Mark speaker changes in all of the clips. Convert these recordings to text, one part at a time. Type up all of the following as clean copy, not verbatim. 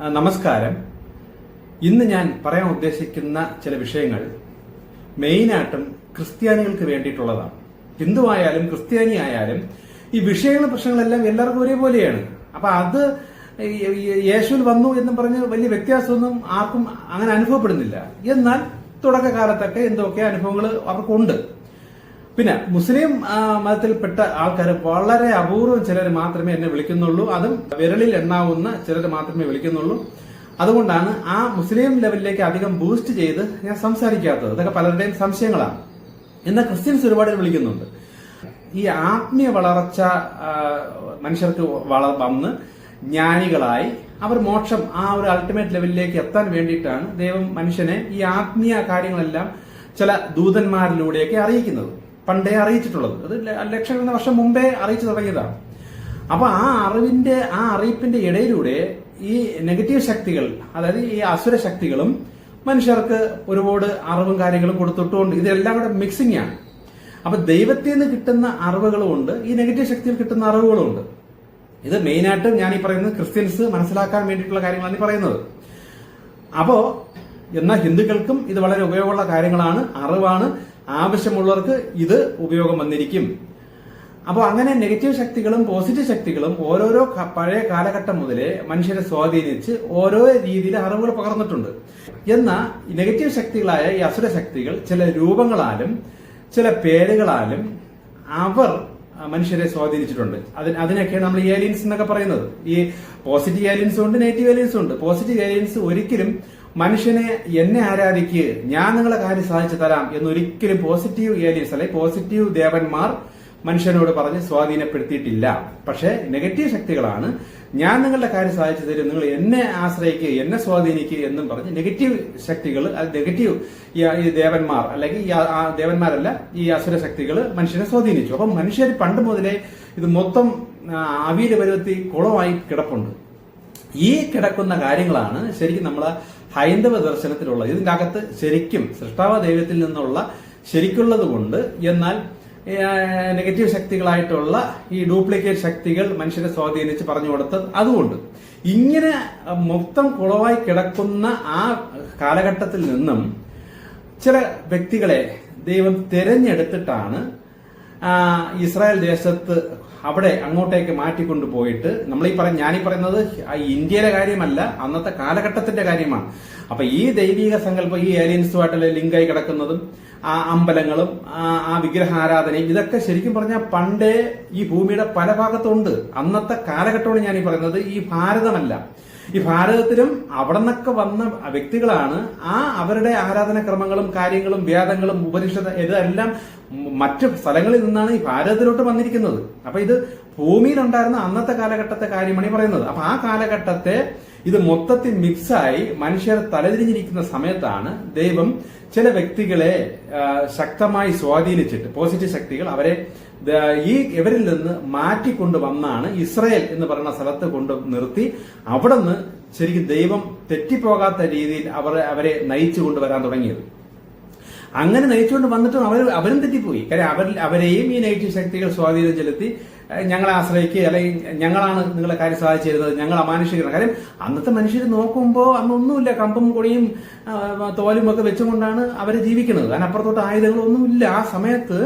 Speaker 1: നമസ്കാരം. ഇന്ന് ഞാൻ പറയാൻ ഉദ്ദേശിക്കുന്ന ചില വിഷയങ്ങൾ മെയിനായിട്ടും ക്രിസ്ത്യാനികൾക്ക് വേണ്ടിയിട്ടുള്ളതാണ്. ഹിന്ദു ആയാലും ക്രിസ്ത്യാനി ആയാലും ഈ വിഷയങ്ങളും പ്രശ്നങ്ങളെല്ലാം എല്ലാവർക്കും ഒരേപോലെയാണ്. അപ്പൊ അത് യേശുവിൽ വന്നു എന്നും പറഞ്ഞ് വലിയ വ്യത്യാസമൊന്നും ആർക്കും അങ്ങനെ അനുഭവപ്പെടുന്നില്ല. എന്നാൽ തുടക്കകാലത്തൊക്കെ എന്തൊക്കെ അനുഭവങ്ങൾ അവർക്കുണ്ട്. പിന്നെ മുസ്ലിം മതത്തിൽപ്പെട്ട ആൾക്കാർ വളരെ അപൂർവം ചിലർ മാത്രമേ എന്നെ വിളിക്കുന്നുള്ളൂ. അതും വിരലിൽ എണ്ണാവുന്ന ചിലർ മാത്രമേ വിളിക്കുന്നുള്ളൂ. അതുകൊണ്ടാണ് ആ മുസ്ലിം ലെവലിലേക്ക് അധികം ബൂസ്റ്റ് ചെയ്ത് ഞാൻ സംസാരിക്കാത്തത്. ഇതൊക്കെ പലരുടെയും സംശയങ്ങളാണ്. എന്നാൽ ക്രിസ്ത്യൻസ് ഒരുപാട് വിളിക്കുന്നുണ്ട്. ഈ ആത്മീയ വളർച്ച മനുഷ്യർക്ക് വന്ന് ജ്ഞാനികളായി അവർ മോക്ഷം ആ ഒരു അൾട്ടിമേറ്റ് ലെവലിലേക്ക് എത്താൻ വേണ്ടിയിട്ടാണ് ദൈവം മനുഷ്യനെ ഈ ആത്മീയ കാര്യങ്ങളെല്ലാം ചില ദൂതന്മാരിലൂടെയൊക്കെ അറിയിക്കുന്നത്. പണ്ടേ അറിയിച്ചിട്ടുള്ളത് അത് ലക്ഷക്കണക്കിന് വർഷം മുമ്പേ അറിയിച്ചു തുടങ്ങിയതാണ്. അപ്പൊ ആ അറിയിപ്പിന്റെ ഇടയിലൂടെ ഈ നെഗറ്റീവ് ശക്തികൾ, അതായത് ഈ അസുര ശക്തികളും മനുഷ്യർക്ക് ഒരുപാട് അറിവും കാര്യങ്ങളും കൊടുത്തിട്ടുകൊണ്ട് ഇതെല്ലാം കൂടെ മിക്സിംഗ് ആണ്. അപ്പൊ ദൈവത്തിൽ നിന്ന് കിട്ടുന്ന അറിവുകളുമുണ്ട്, ഈ നെഗറ്റീവ് ശക്തിയിൽ കിട്ടുന്ന അറിവുകളുമുണ്ട്. ഇത് മെയിനായിട്ട് ഞാൻ ഈ പറയുന്നത് ക്രിസ്ത്യൻസ് മനസ്സിലാക്കാൻ വേണ്ടിയിട്ടുള്ള കാര്യങ്ങളാണ് ഈ പറയുന്നത്. അപ്പോ എന്നാൽ ഹിന്ദുക്കൾക്കും ഇത് വളരെ ഉപയോഗമുള്ള കാര്യങ്ങളാണ്, അറിവാണ്. ആവശ്യമുള്ളവർക്ക് ഇത് ഉപയോഗം വന്നിരിക്കും. അപ്പോൾ അങ്ങനെ നെഗറ്റീവ് ശക്തികളും പോസിറ്റീവ് ശക്തികളും ഓരോരോ പഴയ കാലഘട്ടം മുതലേ മനുഷ്യരെ സ്വാധീനിച്ച് ഓരോ രീതിയിൽ അറിവുകൾ പകർന്നിട്ടുണ്ട്. എന്നാൽ നെഗറ്റീവ് ശക്തികളായ ഈ അസുര ശക്തികൾ ചില രൂപങ്ങളാലും ചില പേരുകളാലും അവർ മനുഷ്യരെ സ്വാധീനിച്ചിട്ടുണ്ട്. അതിനൊക്കെയാണ് നമ്മൾ ഏലിയൻസ് എന്നൊക്കെ പറയുന്നത്. ഈ പോസിറ്റീവ് ഏലിയൻസും ഉണ്ട്, നെഗറ്റീവ് ഏലിയൻസും ഉണ്ട്. പോസിറ്റീവ് ഏലിയൻസ് ഒരിക്കലും മനുഷ്യനെ എന്നെ ആരാധിക്ക്, ഞാൻ നിങ്ങളെ കാര്യം സാധിച്ചു തരാം എന്നൊരിക്കലും പോസിറ്റീവ് ഏലിയൻസ് അല്ലെങ്കിൽ പോസിറ്റീവ് ദേവന്മാർ മനുഷ്യനോട് പറഞ്ഞ് സ്വാധീനപ്പെടുത്തിയിട്ടില്ല. പക്ഷെ നെഗറ്റീവ് ശക്തികളാണ് ഞാൻ നിങ്ങളുടെ കാര്യം സാധിച്ചു തരും, നിങ്ങൾ എന്നെ ആശ്രയിക്കുക, എന്നെ സ്വാധീനിക്കുക എന്നും പറഞ്ഞ് നെഗറ്റീവ് ശക്തികൾ, നെഗറ്റീവ് ഈ ദേവന്മാർ അല്ലെങ്കിൽ ദേവന്മാരല്ല ഈ അസുര ശക്തികൾ മനുഷ്യനെ സ്വാധീനിച്ചു. അപ്പം മനുഷ്യർ പണ്ട് മുതലേ ഇത് മൊത്തം അവിയൽ പരുവത്തി കുളമായി കിടപ്പുണ്ട്. ഈ കിടക്കുന്ന കാര്യങ്ങളാണ് ശരിക്കും നമ്മളെ ഹൈന്ദവ ദർശനത്തിലുള്ളത്. ഇതിന്റെ അകത്ത് ശരിക്കും സൃഷ്ടാവ ദൈവത്തിൽ നിന്നുള്ള ശരിക്കുള്ളത് കൊണ്ട്, എന്നാൽ നെഗറ്റീവ് ശക്തികളായിട്ടുള്ള ഈ ഡ്യൂപ്ലിക്കേറ്റ് ശക്തികൾ മനുഷ്യരെ സ്വാധീനിച്ച് പറഞ്ഞു കൊടുത്തത് അതുകൊണ്ട്. ഇങ്ങനെ മൊത്തം കുളവായി കിടക്കുന്ന ആ കാലഘട്ടത്തിൽ നിന്നും ചില വ്യക്തികളെ ദൈവം തിരഞ്ഞെടുത്തിട്ടാണ് ഇസ്രായേൽ ദേശത്ത് അവിടെ അങ്ങോട്ടേക്ക് മാറ്റിക്കൊണ്ടുപോയിട്ട്, ഞാനീ പറയുന്നത് ഇന്ത്യയിലെ കാര്യമല്ല, അന്നത്തെ കാലഘട്ടത്തിന്റെ കാര്യമാണ്. അപ്പൊ ഈ ദൈവിക സങ്കല്പം ഈ ഏലിയൻസുമായിട്ടുള്ള ലിങ്കായി കിടക്കുന്നതും ആ അമ്പലങ്ങളും ആ വിഗ്രഹാരാധനയും ഇതൊക്കെ ശരിക്കും പറഞ്ഞാൽ പണ്ടേ ഈ ഭൂമിയുടെ പല ഭാഗത്തുണ്ട്. അന്നത്തെ കാലഘട്ടമാണ് ഞാനീ പറയുന്നത്, ഈ ഭാരതമല്ല. ഈ ഭാരതത്തിലും അവിടെ നിന്നൊക്കെ വന്ന വ്യക്തികളാണ് അവരുടെ ആരാധനാക്രമങ്ങളും കാര്യങ്ങളും വേദങ്ങളും ഉപനിഷത്ത് ഇതെല്ലാം മറ്റു സ്ഥലങ്ങളിൽ നിന്നാണ് ഈ ഭാരതത്തിലോട്ട് വന്നിരിക്കുന്നത്. അപ്പൊ ഇത് ഭൂമിയിലുണ്ടായിരുന്ന അന്നത്തെ കാലഘട്ടത്തെ കാര്യമാണ് ഈ പറയുന്നത്. അപ്പൊ ആ കാലഘട്ടത്തെ ഇത് മൊത്തത്തിൽ മിക്സായി മനുഷ്യർ തലതിരിഞ്ഞിരിക്കുന്ന സമയത്താണ് ദൈവം ചില വ്യക്തികളെ ശക്തമായി സ്വാധീനിച്ചിട്ട് പോസിറ്റീവ് ശക്തികൾ അവരെ ഇവരിൽ നിന്ന് മാറ്റിക്കൊണ്ടുവന്നാണ് ഇസ്രായേൽ എന്ന് പറയുന്ന സ്ഥലത്ത് കൊണ്ട് നിർത്തി അവിടെ നിന്ന് ശരിക്കും ദൈവം തെറ്റിപ്പോകാത്ത രീതിയിൽ അവരെ നയിച്ചു കൊണ്ടുവരാൻ തുടങ്ങിയത്. അങ്ങനെ നയിച്ചുകൊണ്ട് വന്നിട്ടും അവരും തെറ്റിപ്പോയി. കാര്യം അവരെയും ഈ നെഗറ്റീവ് ശക്തികൾ സ്വാധീനം ചെലുത്തി ഞങ്ങളെ ആശ്രയിക്കുക, അല്ലെങ്കിൽ ഞങ്ങളാണ് നിങ്ങളെ കാര്യം സാധിച്ചു തരുന്നത്, ഞങ്ങൾ അമാനുഷിക്കണം. കാര്യം അന്നത്തെ മനുഷ്യർ നോക്കുമ്പോൾ അന്നൊന്നുമില്ല, കമ്പും കൊടിയും തോലും ഒക്കെ വെച്ചുകൊണ്ടാണ് അവർ ജീവിക്കുന്നത്. അതിനപ്പുറത്തോട്ട് ആയുധങ്ങളൊന്നുമില്ല. ആ സമയത്ത്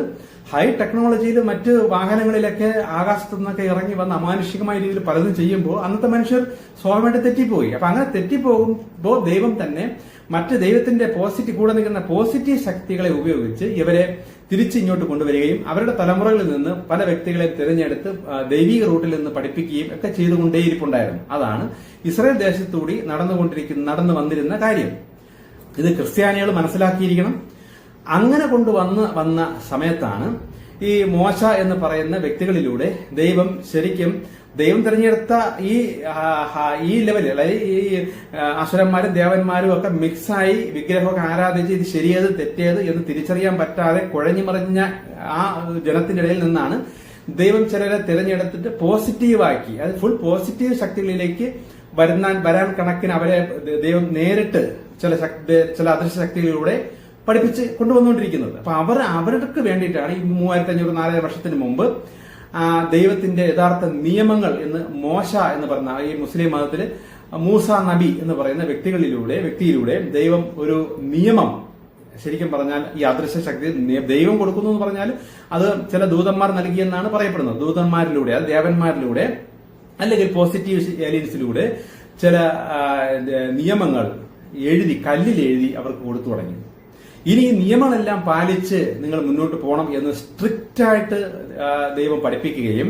Speaker 1: ഹൈ ടെക്നോളജിയിൽ മറ്റ് വാഹനങ്ങളിലൊക്കെ ആകാശത്തു നിന്നൊക്കെ ഇറങ്ങി വന്ന് അമാനുഷികമായ രീതിയിൽ പലതും ചെയ്യുമ്പോൾ അന്നത്തെ മനുഷ്യർ സ്വാഭാവികമായിട്ട് തെറ്റിപ്പോയി. അപ്പൊ അങ്ങനെ തെറ്റിപ്പോകുമ്പോൾ ദൈവം തന്നെ മറ്റ് ദൈവത്തിന്റെ കൂടെ നിൽക്കുന്ന പോസിറ്റീവ് ശക്തികളെ ഉപയോഗിച്ച് ഇവരെ തിരിച്ചിങ്ങോട്ട് കൊണ്ടുവരികയും അവരുടെ തലമുറകളിൽ നിന്ന് പല വ്യക്തികളെ തിരഞ്ഞെടുത്ത് ദൈവിക റൂട്ടിൽ നിന്ന് പഠിപ്പിക്കുകയും ഒക്കെ ചെയ്തുകൊണ്ടേയിരിപ്പുണ്ടായിരുന്നു. അതാണ് ഇസ്രായേൽ ദേശത്തുകൂടി നടന്നു വന്നിരുന്ന കാര്യം. ഇത് ക്രിസ്ത്യാനികൾ മനസ്സിലാക്കിയിരിക്കണം. അങ്ങനെ വന്ന സമയത്താണ് ഈ മോശ എന്ന് പറയുന്ന വ്യക്തികളിലൂടെ ദൈവം തിരഞ്ഞെടുത്ത ഈ ലെവലിൽ, അതായത് ഈ അസുരന്മാരും ദേവന്മാരും ഒക്കെ മിക്സായി വിഗ്രഹമൊക്കെ ആരാധിച്ച് ഇത് ശരിയേത് തെറ്റേത് എന്ന് തിരിച്ചറിയാൻ പറ്റാതെ കുഴഞ്ഞു മറിഞ്ഞ ആ ജനത്തിന്റെ ഇടയിൽ നിന്നാണ് ദൈവം ചിലരെ തിരഞ്ഞെടുത്തിട്ട് പോസിറ്റീവാക്കി, അത് ഫുൾ പോസിറ്റീവ് ശക്തികളിലേക്ക് വരാൻ കണക്കിന് അവരെ ദൈവം നേരിട്ട് ചില അദൃശ്യ ശക്തികളിലൂടെ പഠിപ്പിച്ച് കൊണ്ടുവന്നുകൊണ്ടിരിക്കുന്നത്. അപ്പൊ അവർക്ക് വേണ്ടിയിട്ടാണ് ഈ 3500-4000 വർഷത്തിന് മുമ്പ് ദൈവത്തിന്റെ യഥാർത്ഥ നിയമങ്ങൾ എന്ന് മോശ എന്ന് പറഞ്ഞ ഈ മുസ്ലിം മതത്തില് മൂസ നബി എന്ന് പറയുന്ന വ്യക്തിയിലൂടെ ദൈവം ഒരു നിയമം, ശരിക്കും പറഞ്ഞാൽ ഈ അദൃശ്യ ശക്തി ദൈവം കൊടുക്കുന്നു എന്ന് പറഞ്ഞാൽ അത് ചില ദൂതന്മാർ നൽകിയെന്നാണ് പറയപ്പെടുന്നത്. ദൂതന്മാരിലൂടെ, അത് ദേവന്മാരിലൂടെ അല്ലെങ്കിൽ പോസിറ്റീവ് ഏലിയൻസിലൂടെ ചില നിയമങ്ങൾ കല്ലിൽ എഴുതി അവർക്ക് കൊടുത്തു തുടങ്ങി. ഇനി ഈ നിയമങ്ങളെല്ലാം പാലിച്ച് നിങ്ങൾ മുന്നോട്ട് പോകണം എന്ന് സ്ട്രിക്റ്റ് ആയിട്ട് ദൈവം പഠിപ്പിക്കുകയും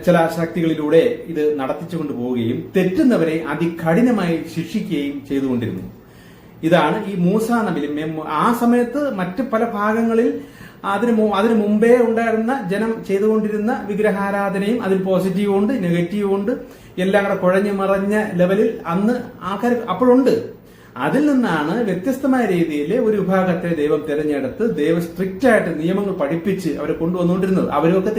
Speaker 1: ചില ശക്തികളിലൂടെ ഇത് നടത്തിച്ചുകൊണ്ട് പോവുകയും തെറ്റുന്നവരെ അതികഠിനമായി ശിക്ഷിക്കുകയും ചെയ്തുകൊണ്ടിരുന്നു. ഇതാണ് ഈ മൂസ നബി. ആ സമയത്ത് മറ്റ് പല ഭാഗങ്ങളിൽ അതിനു മുമ്പേ ഉണ്ടായിരുന്ന ജനം ചെയ്തുകൊണ്ടിരുന്ന വിഗ്രഹാരാധനയും അതിൽ പോസിറ്റീവും ഉണ്ട്, നെഗറ്റീവും ഉണ്ട്, എല്ലാം കൂടെ കുഴഞ്ഞു മറഞ്ഞ ലെവലിൽ അന്ന് ആൾക്കാർ അപ്പോഴുണ്ട്. അതിൽ നിന്നാണ് വ്യത്യസ്തമായ രീതിയിൽ ഒരു വിഭാഗത്തെ ദൈവം തിരഞ്ഞെടുത്ത് ദൈവം സ്ട്രിക്റ്റ് ആയിട്ട് നിയമങ്ങൾ പഠിപ്പിച്ച് അവരെ കൊണ്ടുവന്നുകൊണ്ടിരുന്നത്. അവരൊക്കെ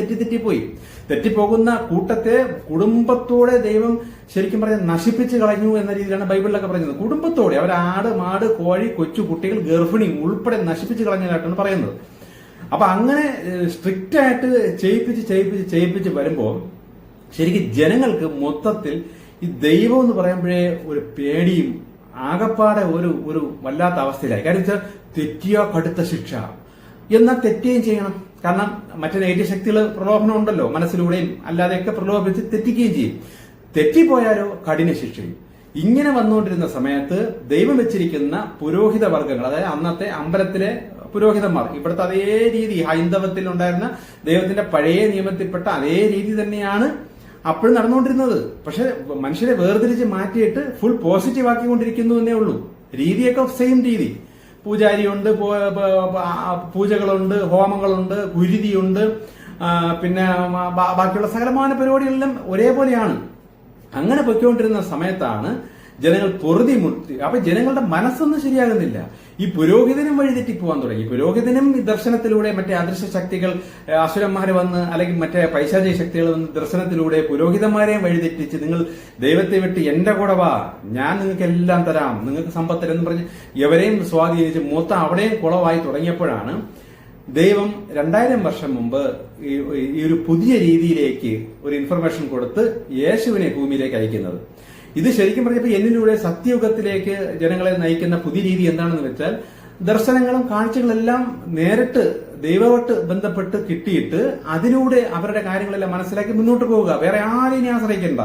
Speaker 1: തെറ്റിപ്പോകുന്ന കൂട്ടത്തെ കുടുംബത്തോടെ ദൈവം ശരിക്കും പറഞ്ഞാൽ നശിപ്പിച്ച് കളഞ്ഞു എന്ന രീതിയിലാണ് ബൈബിളിലൊക്കെ പറയുന്നത്. കുടുംബത്തോടെ അവർ ആട്, മാട്, കോഴി, കൊച്ചു കുട്ടികൾ, ഗർഭിണി ഉൾപ്പെടെ നശിപ്പിച്ച് കളഞ്ഞതായിട്ടാണ് പറയുന്നത്. അപ്പൊ അങ്ങനെ സ്ട്രിക്റ്റ് ആയിട്ട് ചെയ്യിപ്പിച്ച് വരുമ്പോൾ ശരിക്കും ജനങ്ങൾക്ക് മൊത്തത്തിൽ ഈ ദൈവം എന്ന് പറയുമ്പോഴേ ഒരു പേടിയും ആകപ്പാടെ ഒരു വല്ലാത്ത അവസ്ഥയിലായി. കാര്യം വെച്ചാൽ തെറ്റിയോ കടുത്ത ശിക്ഷ, എന്നാൽ തെറ്റുകയും ചെയ്യണം. കാരണം മറ്റു നെഗറ്റീവ് ശക്തികൾ പ്രലോഭനം ഉണ്ടല്ലോ, മനസ്സിലൂടെയും അല്ലാതെയൊക്കെ പ്രലോഭിച്ച് തെറ്റിക്കുകയും ചെയ്യും. തെറ്റിപ്പോയാലോ കഠിന ശിക്ഷയും. ഇങ്ങനെ വന്നുകൊണ്ടിരുന്ന സമയത്ത് ദൈവം വെച്ചിരിക്കുന്ന പുരോഹിത വർഗ്ഗങ്ങൾ, അതായത് അന്നത്തെ അമ്പലത്തിലെ പുരോഹിതന്മാർ, ഇവിടുത്തെ അതേ രീതി ഹൈന്ദവത്തിൽ ഉണ്ടായിരുന്ന ദൈവത്തിന്റെ പഴയ നിയമത്തിൽപ്പെട്ട അതേ രീതി തന്നെയാണ് അപ്പോഴും നടന്നുകൊണ്ടിരുന്നത്. പക്ഷെ മനുഷ്യരെ വേർതിരിച്ച് മാറ്റിയിട്ട് ഫുൾ പോസിറ്റീവ് ആക്കിക്കൊണ്ടിരിക്കുന്നു എന്നേ ഉള്ളൂ. രീതിയൊക്കെ സെയിം രീതി. പൂജാരിയുണ്ട്, പൂജകളുണ്ട്, ഹോമങ്ങളുണ്ട്, ഗുരുതിയുണ്ട്, പിന്നെ ബാക്കിയുള്ള സകലമാന പരിപാടികളെല്ലാം ഒരേപോലെയാണ്. അങ്ങനെ പൊയ്ക്കൊണ്ടിരുന്ന സമയത്താണ് ജനങ്ങൾ പൊറുതി മുട്ടി. അപ്പൊ ജനങ്ങളുടെ മനസ്സൊന്നും ശരിയാകുന്നില്ല. ഈ പുരോഹിതനും വഴിതെറ്റി പോകാൻ തുടങ്ങി. പുരോഹിതനും ഈ ദർശനത്തിലൂടെ മറ്റേ അദൃശ്യ ശക്തികൾ, അസുരന്മാരെ വന്ന് അല്ലെങ്കിൽ മറ്റേ പൈശാചിക ശക്തികൾ വന്ന് ദർശനത്തിലൂടെ പുരോഹിതന്മാരെയും വഴിതെറ്റിച്ച് നിങ്ങൾ ദൈവത്തെ വിട്ട് എന്റെ കൂടെ വാ, ഞാൻ നിങ്ങൾക്ക് എല്ലാം തരാം, നിങ്ങൾക്ക് സമ്പത്ത് തരാം എന്ന് പറഞ്ഞ് എവരെയും സ്വാധീനിച്ച് മൊത്തം അവിടെയും കുളവായി തുടങ്ങിയപ്പോഴാണ് ദൈവം 2000 വർഷം മുമ്പ് ഈ ഒരു പുതിയ രീതിയിലേക്ക് ഒരു ഇൻഫർമേഷൻ കൊടുത്ത് യേശുവിനെ ഭൂമിയിലേക്ക് അയക്കുന്നത്. ഇത് ശരിക്കും പറഞ്ഞപ്പോൾ എന്നിലൂടെ സത്യയുഗത്തിലേക്ക് ജനങ്ങളെ നയിക്കുന്ന പുതിയ രീതി എന്താണെന്ന് വെച്ചാൽ ദർശനങ്ങളും കാഴ്ചകളെല്ലാം നേരിട്ട് ദൈവമായിട്ട് ബന്ധപ്പെട്ട് കിട്ടിയിട്ട് അതിലൂടെ അവരുടെ കാര്യങ്ങളെല്ലാം മനസ്സിലാക്കി മുന്നോട്ട് പോവുക. വേറെ ആരെയും ആശ്രയിക്കണ്ട.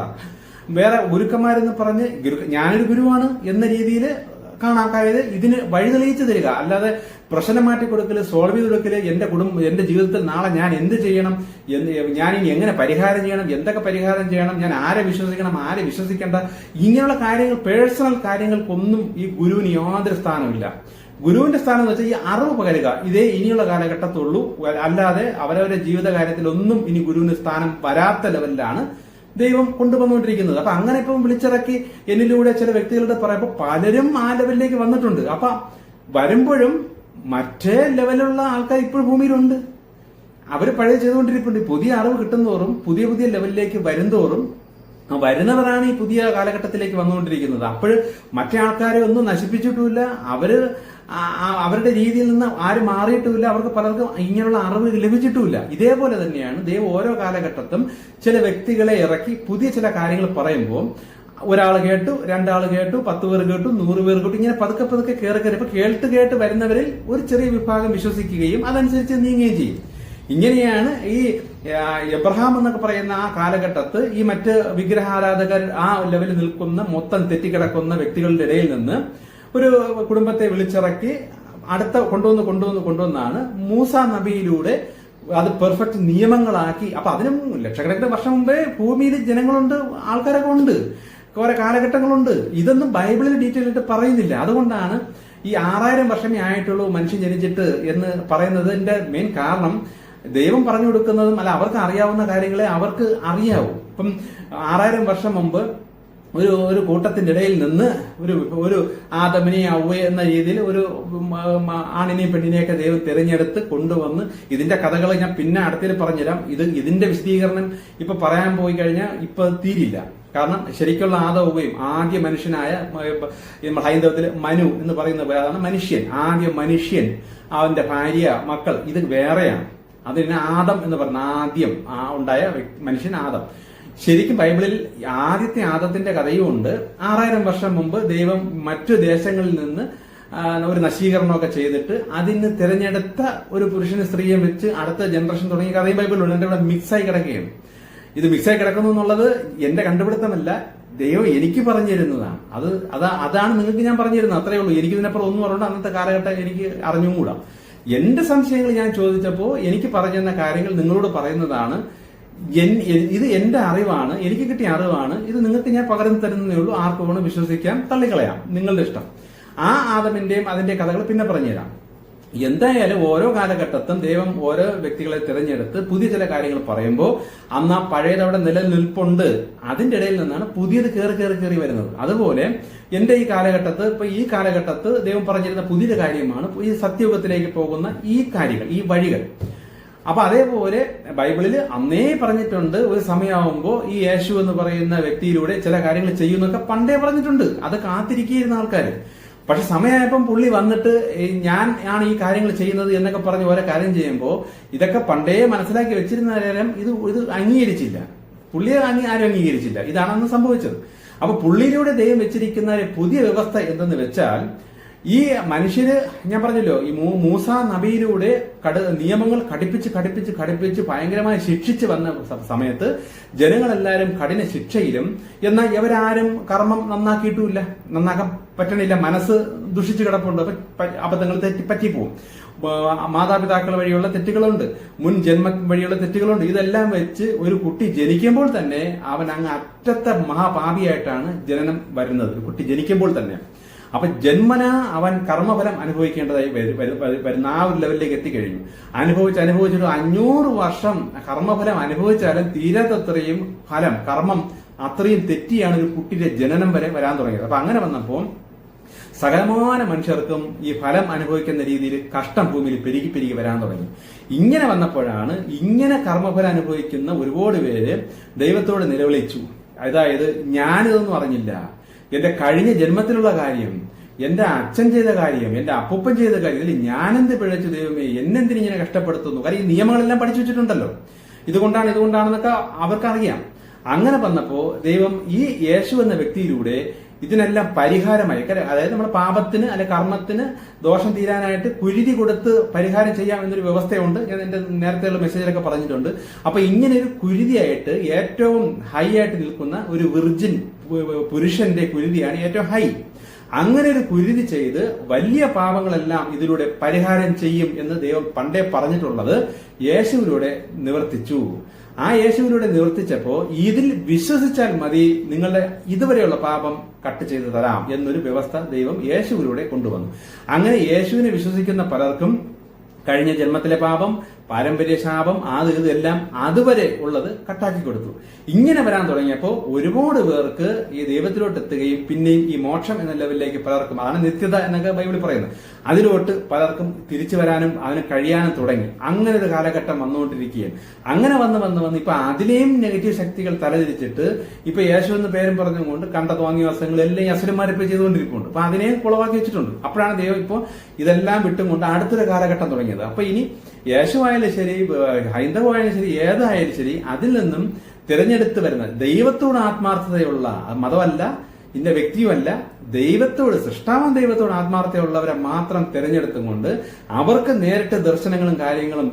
Speaker 1: വേറെ ഗുരുക്കന്മാരെന്ന് പറഞ്ഞ് ഞാനൊരു ഗുരുവാണ് എന്ന രീതിയിൽ കാണാൻ കാര്യം ഇതിന് വഴി തെളിയിച്ചു തരിക. അല്ലാതെ പ്രശ്നം മാറ്റി കൊടുക്കല്, സോൾവ് ചെയ്ത് കൊടുക്കല്, എന്റെ ജീവിതത്തിൽ നാളെ ഞാൻ എന്ത് ചെയ്യണം, ഞാൻ ഇനി എങ്ങനെ പരിഹാരം ചെയ്യണം, എന്തൊക്കെ പരിഹാരം ചെയ്യണം, ഞാൻ ആരെ വിശ്വസിക്കണം, ആരെ വിശ്വസിക്കേണ്ട, ഇങ്ങനെയുള്ള കാര്യങ്ങൾ, പേഴ്സണൽ കാര്യങ്ങൾക്കൊന്നും ഈ ഗുരുവിന് യാതൊരു സ്ഥാനമില്ല. ഗുരുവിന്റെ സ്ഥാനം എന്ന് വെച്ചാൽ ഈ അറിവ് പകരുക, ഇതേ ഇനിയുള്ള കാലഘട്ടത്തുള്ളൂ. അല്ലാതെ അവരവരുടെ ജീവിത കാര്യത്തിലൊന്നും ഇനി ഗുരുവിന് സ്ഥാനം വരാത്ത ലെവലിലാണ് ദൈവം കൊണ്ടുവന്നുകൊണ്ടിരിക്കുന്നത്. അപ്പൊ അങ്ങനെ ഇപ്പം വിളിച്ചിറക്കി എന്നിലൂടെ ചില വ്യക്തികളുടെ പറയുമ്പോൾ പലരും ആ ലെവലിലേക്ക് വന്നിട്ടുണ്ട്. അപ്പൊ വരുമ്പോഴും മറ്റേ ലെവലുള്ള ആൾക്കാർ ഇപ്പോഴും ഭൂമിയിലുണ്ട്. അവർ പഴയ ചെയ്തുകൊണ്ടിരിപ്പുണ്ട്. പുതിയ അറിവ് കിട്ടുന്നതോറും പുതിയ ലെവലിലേക്ക് വരുന്തോറും വരുന്നവരാണ് ഈ പുതിയ കാലഘട്ടത്തിലേക്ക് വന്നുകൊണ്ടിരിക്കുന്നത്. അപ്പോൾ മറ്റേ ആൾക്കാരെ ഒന്നും നശിപ്പിച്ചിട്ടുമില്ല. അവരുടെ രീതിയിൽ നിന്ന് ആരും മാറിയിട്ടുമില്ല. അവർക്ക് പലർക്കും ഇങ്ങനെയുള്ള അറിവ് ലഭിച്ചിട്ടുമില്ല. ഇതേപോലെ തന്നെയാണ് ദൈവം ഓരോ കാലഘട്ടത്തും ചില വ്യക്തികളെ ഇറക്കി പുതിയ ചില കാര്യങ്ങൾ പറയുമ്പോൾ ഒരാൾ കേട്ടു, 2 ആൾ കേട്ടു, 10 പേർ കേട്ടു, 100 പേർ കേട്ടു, ഇങ്ങനെ പതുക്കെ കയറി ഇപ്പൊ കേട്ട് വരുന്നവരിൽ ഒരു ചെറിയ വിഭാഗം വിശ്വസിക്കുകയും അതനുസരിച്ച് നീങ്ങുകയും ചെയ്യും. ഇങ്ങനെയാണ് ഈ എബ്രഹാം എന്നൊക്കെ പറയുന്ന ആ കാലഘട്ടത്ത് ഈ മറ്റ് വിഗ്രഹാരാധകർ ആ ലെവലിൽ നിൽക്കുന്ന മൊത്തം തെറ്റിക്കിടക്കുന്ന വ്യക്തികളുടെ ഇടയിൽ നിന്ന് ഒരു കുടുംബത്തെ വിളിച്ചിറക്കി അടുത്ത കൊണ്ടുവന്നാണ് മൂസ നബിയിലൂടെ അത് പെർഫെക്റ്റ് നിയമങ്ങളാക്കി. അപ്പൊ അതിനും ലക്ഷക്കണക്കിന് വർഷം മുമ്പേ ഭൂമിയിൽ ജനങ്ങളുണ്ട്, ആൾക്കാരൊക്കെ ഉണ്ട്, കുറെ കാലഘട്ടങ്ങളുണ്ട്. ഇതൊന്നും ബൈബിളിൽ ഡീറ്റെയിൽ ആയിട്ട് പറയുന്നില്ല. അതുകൊണ്ടാണ് ഈ 6000 വർഷമേ ആയിട്ടുള്ളൂ മനുഷ്യൻ ജനിച്ചിട്ട് എന്ന് പറയുന്നതിന്റെ മെയിൻ കാരണം ദൈവം പറഞ്ഞു കൊടുക്കുന്നതും അല്ല, അവർക്ക് അറിയാവുന്ന കാര്യങ്ങളെ അവർക്ക് അറിയാവൂ. ഇപ്പം 6000 വർഷം മുമ്പ് ഒരു കൂട്ടത്തിന്റെ ഇടയിൽ നിന്ന് ഒരു ആദമിനെയും ഔവ്വ എന്ന രീതിയിൽ ഒരു ആണിനെയും പെണ്ണിനെയൊക്കെ ദൈവം തിരഞ്ഞെടുത്ത് കൊണ്ടുവന്ന് ഇതിന്റെ കഥകൾ ഞാൻ പിന്നെ അടുത്തതിൽ പറഞ്ഞുതരാം. ഇതിന്റെ വിശദീകരണം ഇപ്പൊ പറയാൻ പോയി കഴിഞ്ഞാൽ ഇപ്പൊ തീരില്ല. കാരണം ശരിക്കുള്ള ആദവും ആദ്യ മനുഷ്യനായ ഹൈന്ദവത്തിൽ മനു എന്ന് പറയുന്ന പേരാണ് മനുഷ്യൻ. ആദ്യ മനുഷ്യൻ, അവന്റെ ഭാര്യ, മക്കൾ, ഇത് വേറെയാണ്. അതിന് ആദം എന്ന് പറഞ്ഞ ആദ്യം ഉണ്ടായ മനുഷ്യൻ ആദം. ശരിക്കും ബൈബിളിൽ ആദ്യത്തെ ആദത്തിന്റെ കഥയും ഉണ്ട്. 6000 വർഷം മുമ്പ് ദൈവം മറ്റു ദേശങ്ങളിൽ നിന്ന് ഒരു നശീകരണമൊക്കെ ചെയ്തിട്ട് അതിന് തിരഞ്ഞെടുത്ത ഒരു പുരുഷനും സ്ത്രീയും വെച്ച് അടുത്ത ജനറേഷൻ തുടങ്ങിയ കഥയും ബൈബിളിലുണ്ട്. എന്റെ ഇവിടെ മിക്സായി കിടക്കുകയാണ്. ഇത് മിക്സായി കിടക്കുന്നു എന്നുള്ളത് എന്റെ കണ്ടുപിടുത്തമല്ല, ദൈവം എനിക്ക് പറഞ്ഞു തരുന്നതാണ്. അതാണ് നിങ്ങൾക്ക് ഞാൻ പറഞ്ഞു തരുന്നത്, അത്രയേ ഉള്ളൂ. എനിക്ക് ഇതിനപ്പുറം ഒന്നും അറിയണ്ട. അന്നത്തെ കാലഘട്ടം എനിക്ക് അറിഞ്ഞുകൂടാ. എന്റെ സംശയങ്ങൾ ഞാൻ ചോദിച്ചപ്പോൾ എനിക്ക് പറഞ്ഞു തന്ന കാര്യങ്ങൾ നിങ്ങളോട് പറയുന്നതാണ്. ഇത് എന്റെ അറിവാണ്, എനിക്ക് കിട്ടിയ അറിവാണ്. ഇത് നിങ്ങൾക്ക് ഞാൻ പകർന്നു തരുന്നതേ ഉള്ളൂ. ആർക്കും വേണം വിശ്വസിക്കാം, തള്ളിക്കളയാം, നിങ്ങളുടെ ഇഷ്ടം. ആ ആദമിന്റെയും അതിന്റെ കഥകൾ പിന്നെ പറഞ്ഞുതരാം. എന്തായാലും ഓരോ കാലഘട്ടത്തും ദൈവം ഓരോ വ്യക്തികളെ തിരഞ്ഞെടുത്ത് പുതിയ ചില കാര്യങ്ങൾ പറയുമ്പോൾ അന്ന് ആ പഴയതവിടെ നിലനിൽപ്പുണ്ട്. അതിന്റെ ഇടയിൽ നിന്നാണ് പുതിയത് കയറി വരുന്നത്. അതുപോലെ എന്റെ ഈ കാലഘട്ടത്ത് ഈ കാലഘട്ടത്ത് ദൈവം പറഞ്ഞിരുന്ന പുതിയൊരു കാര്യമാണ് ഈ സത്യയുഗത്തിലേക്ക് പോകുന്ന ഈ കാര്യങ്ങൾ, ഈ വഴികൾ. അപ്പൊ അതേപോലെ ബൈബിളിൽ അന്നേ പറഞ്ഞിട്ടുണ്ട്, ഒരു സമയമാകുമ്പോൾ ഈ യേശു എന്ന് പറയുന്ന വ്യക്തിയിലൂടെ ചില കാര്യങ്ങൾ ചെയ്യുന്നൊക്കെ പണ്ടേ പറഞ്ഞിട്ടുണ്ട്. അത് കാത്തിരിക്കുന്ന ആൾക്കാർ. പക്ഷെ സമയമായപ്പം പുള്ളി വന്നിട്ട് ഞാൻ ആണ് ഈ കാര്യങ്ങൾ ചെയ്യുന്നത് എന്നൊക്കെ പറഞ്ഞ് ഓരോ കാര്യം ചെയ്യുമ്പോൾ ഇതൊക്കെ പണ്ടേ മനസ്സിലാക്കി വെച്ചിരുന്ന നേരം ഇത് അംഗീകരിച്ചില്ല. പുള്ളിയെ ആരും അംഗീകരിച്ചില്ല. ഇതാണെന്ന് സംഭവിച്ചത്. അപ്പൊ പുള്ളിയിലൂടെ ദൈവം വെച്ചിരിക്കുന്ന പുതിയ വ്യവസ്ഥ എന്തെന്ന് വെച്ചാൽ, ഈ മനുഷ്യര് ഞാൻ പറഞ്ഞല്ലോ, ഈ മൂസ നബിയിലൂടെ നിയമങ്ങൾ കടുപ്പിച്ച് ഭയങ്കരമായി ശിക്ഷിച്ച് വന്ന സമയത്ത് ജനങ്ങളെല്ലാരും കഠിന ശിക്ഷയിലും, എന്നാൽ ഇവരാരും കർമ്മം നന്നാക്കിയിട്ടുമില്ല, നന്നാക്കാൻ പറ്റണില്ല. മനസ്സ് ദുഷിച്ചു കിടപ്പുണ്ട്, അബദ്ധങ്ങൾ പറ്റിപ്പോവും. മാതാപിതാക്കൾ വഴിയുള്ള തെറ്റുകളുണ്ട്, മുൻ ജന്മ വഴിയുള്ള തെറ്റുകളുണ്ട്. ഇതെല്ലാം വെച്ച് ഒരു കുട്ടി ജനിക്കുമ്പോൾ തന്നെ അവൻ അങ്ങ് അറ്റത്തെ മഹാപാപിയായിട്ടാണ് ജനനം വരുന്നത്. ഒരു കുട്ടി ജനിക്കുമ്പോൾ തന്നെ. അപ്പൊ ജന്മന അവൻ കർമ്മഫലം അനുഭവിക്കേണ്ടതായി വരുന്ന ആ ഒരു ലെവലിലേക്ക് എത്തിക്കഴിഞ്ഞു. അനുഭവിച്ചൊരു 500 വർഷം കർമ്മഫലം അനുഭവിച്ചാലും തീരാത്തത്രയും ഫലം, കർമ്മം അത്രയും തെറ്റിയാണ് ഒരു കുട്ടിയുടെ ജനനം വരെ വരാൻ തുടങ്ങിയത്. അപ്പൊ അങ്ങനെ വന്നപ്പോൾ സകലമാന മനുഷ്യർക്കും ഈ ഫലം അനുഭവിക്കുന്ന രീതിയിൽ കഷ്ടം ഭൂമിയിൽ പെരുകി വരാൻ തുടങ്ങി. ഇങ്ങനെ വന്നപ്പോഴാണ് ഇങ്ങനെ കർമ്മഫലം അനുഭവിക്കുന്ന ഒരുപാട് പേര് ദൈവത്തോട് നിലവിളിച്ചു. അതായത് ഞാനിതൊന്നും അറിഞ്ഞില്ല, എന്റെ കഴിഞ്ഞ ജന്മത്തിലുള്ള കാര്യം, എന്റെ അച്ഛൻ ചെയ്ത കാര്യം, എന്റെ അപ്പൂപ്പൻ ചെയ്ത കാര്യം, ഇതിൽ ഞാനെന്ത് പിഴച്ചു ദൈവമേ, എന്നെന്തിനിങ്ങനെ കഷ്ടപ്പെടുത്തുന്നു. കാര്യം ഈ നിയമങ്ങളെല്ലാം പഠിച്ചു വെച്ചിട്ടുണ്ടല്ലോ, ഇതുകൊണ്ടാണെന്നൊക്കെ അവർക്കറിയാം. അങ്ങനെ വന്നപ്പോ ദൈവം ഈ യേശു എന്ന വ്യക്തിയിലൂടെ ഇതിനെല്ലാം പരിഹാരമായി, അതായത് നമ്മുടെ പാപത്തിന് അല്ലെ കർമ്മത്തിന് ദോഷം തീരാനായിട്ട് കുരുതി കൊടുത്ത് പരിഹാരം ചെയ്യാം എന്നൊരു വ്യവസ്ഥയുണ്ട്. ഞാൻ എന്റെ നേരത്തെയുള്ള മെസ്സേജിലൊക്കെ പറഞ്ഞിട്ടുണ്ട്. അപ്പൊ ഇങ്ങനെ ഒരു കുരുതിയായിട്ട് ഏറ്റവും ഹൈ ആയിട്ട് നിൽക്കുന്ന ഒരു വിർജിൻ പുരുഷന്റെ കുരുതിയാണ് ഏറ്റവും ഹൈ. അങ്ങനെ ഒരു കുരുതി ചെയ്ത് വലിയ പാപങ്ങളെല്ലാം ഇതിലൂടെ പരിഹാരം ചെയ്യും എന്ന് ദൈവം പണ്ടേ പറഞ്ഞിട്ടുള്ളത് യേശുവിലൂടെ നിവർത്തിച്ചു. ആ യേശുവിലൂടെ നിവർത്തിച്ചപ്പോ ഇതിൽ വിശ്വസിച്ചാൽ മതി, നിങ്ങളുടെ ഇതുവരെയുള്ള പാപം കട്ട് ചെയ്ത് തരാം എന്നൊരു വ്യവസ്ഥ ദൈവം യേശുവിലൂടെ കൊണ്ടുവന്നു. അങ്ങനെ യേശുവിനെ വിശ്വസിക്കുന്ന പലർക്കും കഴിഞ്ഞ ജന്മത്തിലെ പാപം, പാരമ്പര്യ ശാപം, ഇതെല്ലാം അതുവരെ ഉള്ളത് കട്ടാക്കി കൊടുത്തു. ഇങ്ങനെ വരാൻ തുടങ്ങിയപ്പോൾ ഒരുപാട് പേർക്ക് ഈ ദൈവത്തിലോട്ട് എത്തുകയും പിന്നെയും ഈ മോക്ഷം എന്ന ലെവലിലേക്ക് പലർക്കും, അതാണ് നിത്യത എന്നൊക്കെ ബൈബിളിൽ പറയുന്നത്, അതിലോട്ട് പലർക്കും തിരിച്ചു വരാനും അതിന് കഴിയാനും തുടങ്ങി. അങ്ങനെ ഒരു കാലഘട്ടം വന്നുകൊണ്ടിരിക്കുകയാണ്. അങ്ങനെ വന്ന് ഇപ്പൊ അതിലെയും നെഗറ്റീവ് ശക്തികൾ തലതിരിച്ചിട്ട് ഇപ്പൊ യേശു എന്ന് പേരും പറഞ്ഞുകൊണ്ട് കണ്ട തോന്നിയ വസ്തുക്കളെല്ലാം ഈ അസുരന്മാരിപ്പോ ചെയ്തുകൊണ്ടിരിക്കുന്നുണ്ട്. അപ്പൊ അതിനെയും കുളവാക്കി വെച്ചിട്ടുണ്ട്. അപ്പോഴാണ് ദൈവം ഇപ്പോൾ ഇതെല്ലാം വിട്ടുകൊണ്ട് അടുത്തൊരു കാലഘട്ടം തുടങ്ങിയത്. അപ്പൊ ഇനി യേശുവായാലും ശരി, ഹൈന്ദവമായാലും ശരി, ഏതായാലും ശരി, അതിൽ നിന്നും തിരഞ്ഞെടുത്ത് വരുന്ന ദൈവത്തോട് ആത്മാർത്ഥതയുള്ള, മതമല്ല, ഇന്ന വ്യക്തിയുമല്ല, ദൈവത്തോട്, സൃഷ്ടാവൻ ദൈവത്തോട് ആത്മാർത്ഥതയുള്ളവരെ മാത്രം തിരഞ്ഞെടുത്തും കൊണ്ട് അവർക്ക് നേരിട്ട് ദർശനങ്ങളും കാര്യങ്ങളും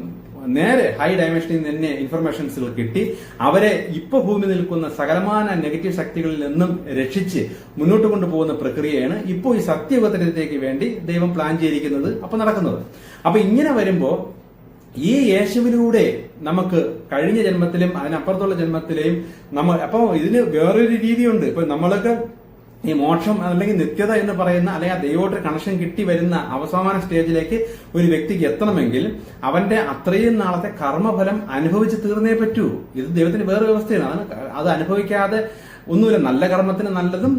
Speaker 1: നേരെ ഹൈ ഡയമെൻഷനിൽ തന്നെ ഇൻഫർമേഷൻസുകൾ കിട്ടി അവരെ ഇപ്പൊ ഭൂമി നിൽക്കുന്ന സകലമാന നെഗറ്റീവ് ശക്തികളിൽ നിന്നും രക്ഷിച്ച് മുന്നോട്ട് കൊണ്ടുപോകുന്ന പ്രക്രിയയാണ് ഇപ്പോൾ ഈ സത്യവതനത്തിലേക്ക് വേണ്ടി ദൈവം പ്ലാൻ ചെയ്തിരിക്കുന്നത്, അപ്പൊ നടക്കുന്നത്. അപ്പൊ ഇങ്ങനെ വരുമ്പോ ഈ യേശുവിലൂടെ നമുക്ക് കഴിഞ്ഞ ജന്മത്തിലും അതിനപ്പുറത്തുള്ള ജന്മത്തിലെയും അപ്പൊ ഇതിന് വേറൊരു രീതിയുണ്ട്. ഇപ്പൊ നമ്മളൊക്കെ ഈ മോക്ഷം അല്ലെങ്കിൽ നിത്യത എന്ന് പറയുന്ന അല്ലെങ്കിൽ ആ ദൈവമായിട്ട് കണക്ഷൻ കിട്ടി വരുന്ന അവസാന സ്റ്റേജിലേക്ക് ഒരു വ്യക്തിക്ക് എത്തണമെങ്കിൽ അവന്റെ അത്രയും നാളത്തെ കർമ്മഫലം അനുഭവിച്ച് തീർന്നേ പറ്റൂ. ഇത് ദൈവത്തിന് വേറെ വ്യവസ്ഥയാണ്. അത് അനുഭവിക്കാതെ ഒന്നുമില്ല. നല്ല കർമ്മത്തിന് നല്ലതും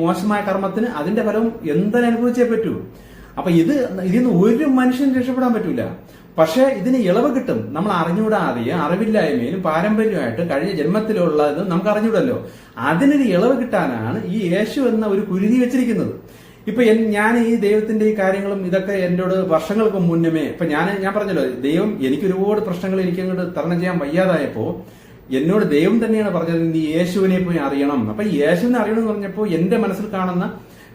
Speaker 1: മോശമായ കർമ്മത്തിന് അതിന്റെ ഫലവും എന്തായാലും അനുഭവിച്ചേ പറ്റൂ. അപ്പൊ ഇതിന്ന് ഒരു മനുഷ്യന് രക്ഷപ്പെടാൻ പറ്റൂല. പക്ഷെ ഇതിന് ഇളവ് കിട്ടും. നമ്മൾ അറിഞ്ഞുകൂടാതെയും അറിവില്ലായ്മയിലും പാരമ്പര്യമായിട്ട് കഴിഞ്ഞ ജന്മത്തിലുള്ളത് നമുക്ക് അറിഞ്ഞൂടല്ലോ. അതിനൊരു ഇളവ് കിട്ടാനാണ് ഈ യേശു എന്ന ഒരു കുരുതി വെച്ചിരിക്കുന്നത്. ഇപ്പൊ ഞാൻ ഈ ദൈവത്തിന്റെ ഈ കാര്യങ്ങളും ഇതൊക്കെ എന്നോട് വർഷങ്ങൾക്ക് മുന്നമേ, ഇപ്പൊ ഞാൻ പറഞ്ഞല്ലോ, ദൈവം എനിക്ക് ഒരുപാട് പ്രശ്നങ്ങൾ എനിക്കങ്ങോട്ട് തരണം ചെയ്യാൻ വയ്യാതായപ്പോ എന്നോട് ദൈവം തന്നെയാണ് പറഞ്ഞത് നീ യേശുവിനെ പോയി അറിയണം. അപ്പൊ ഈ യേശുവിനെ അറിയണം എന്ന് പറഞ്ഞപ്പോൾ എന്റെ മനസ്സിൽ കാണുന്ന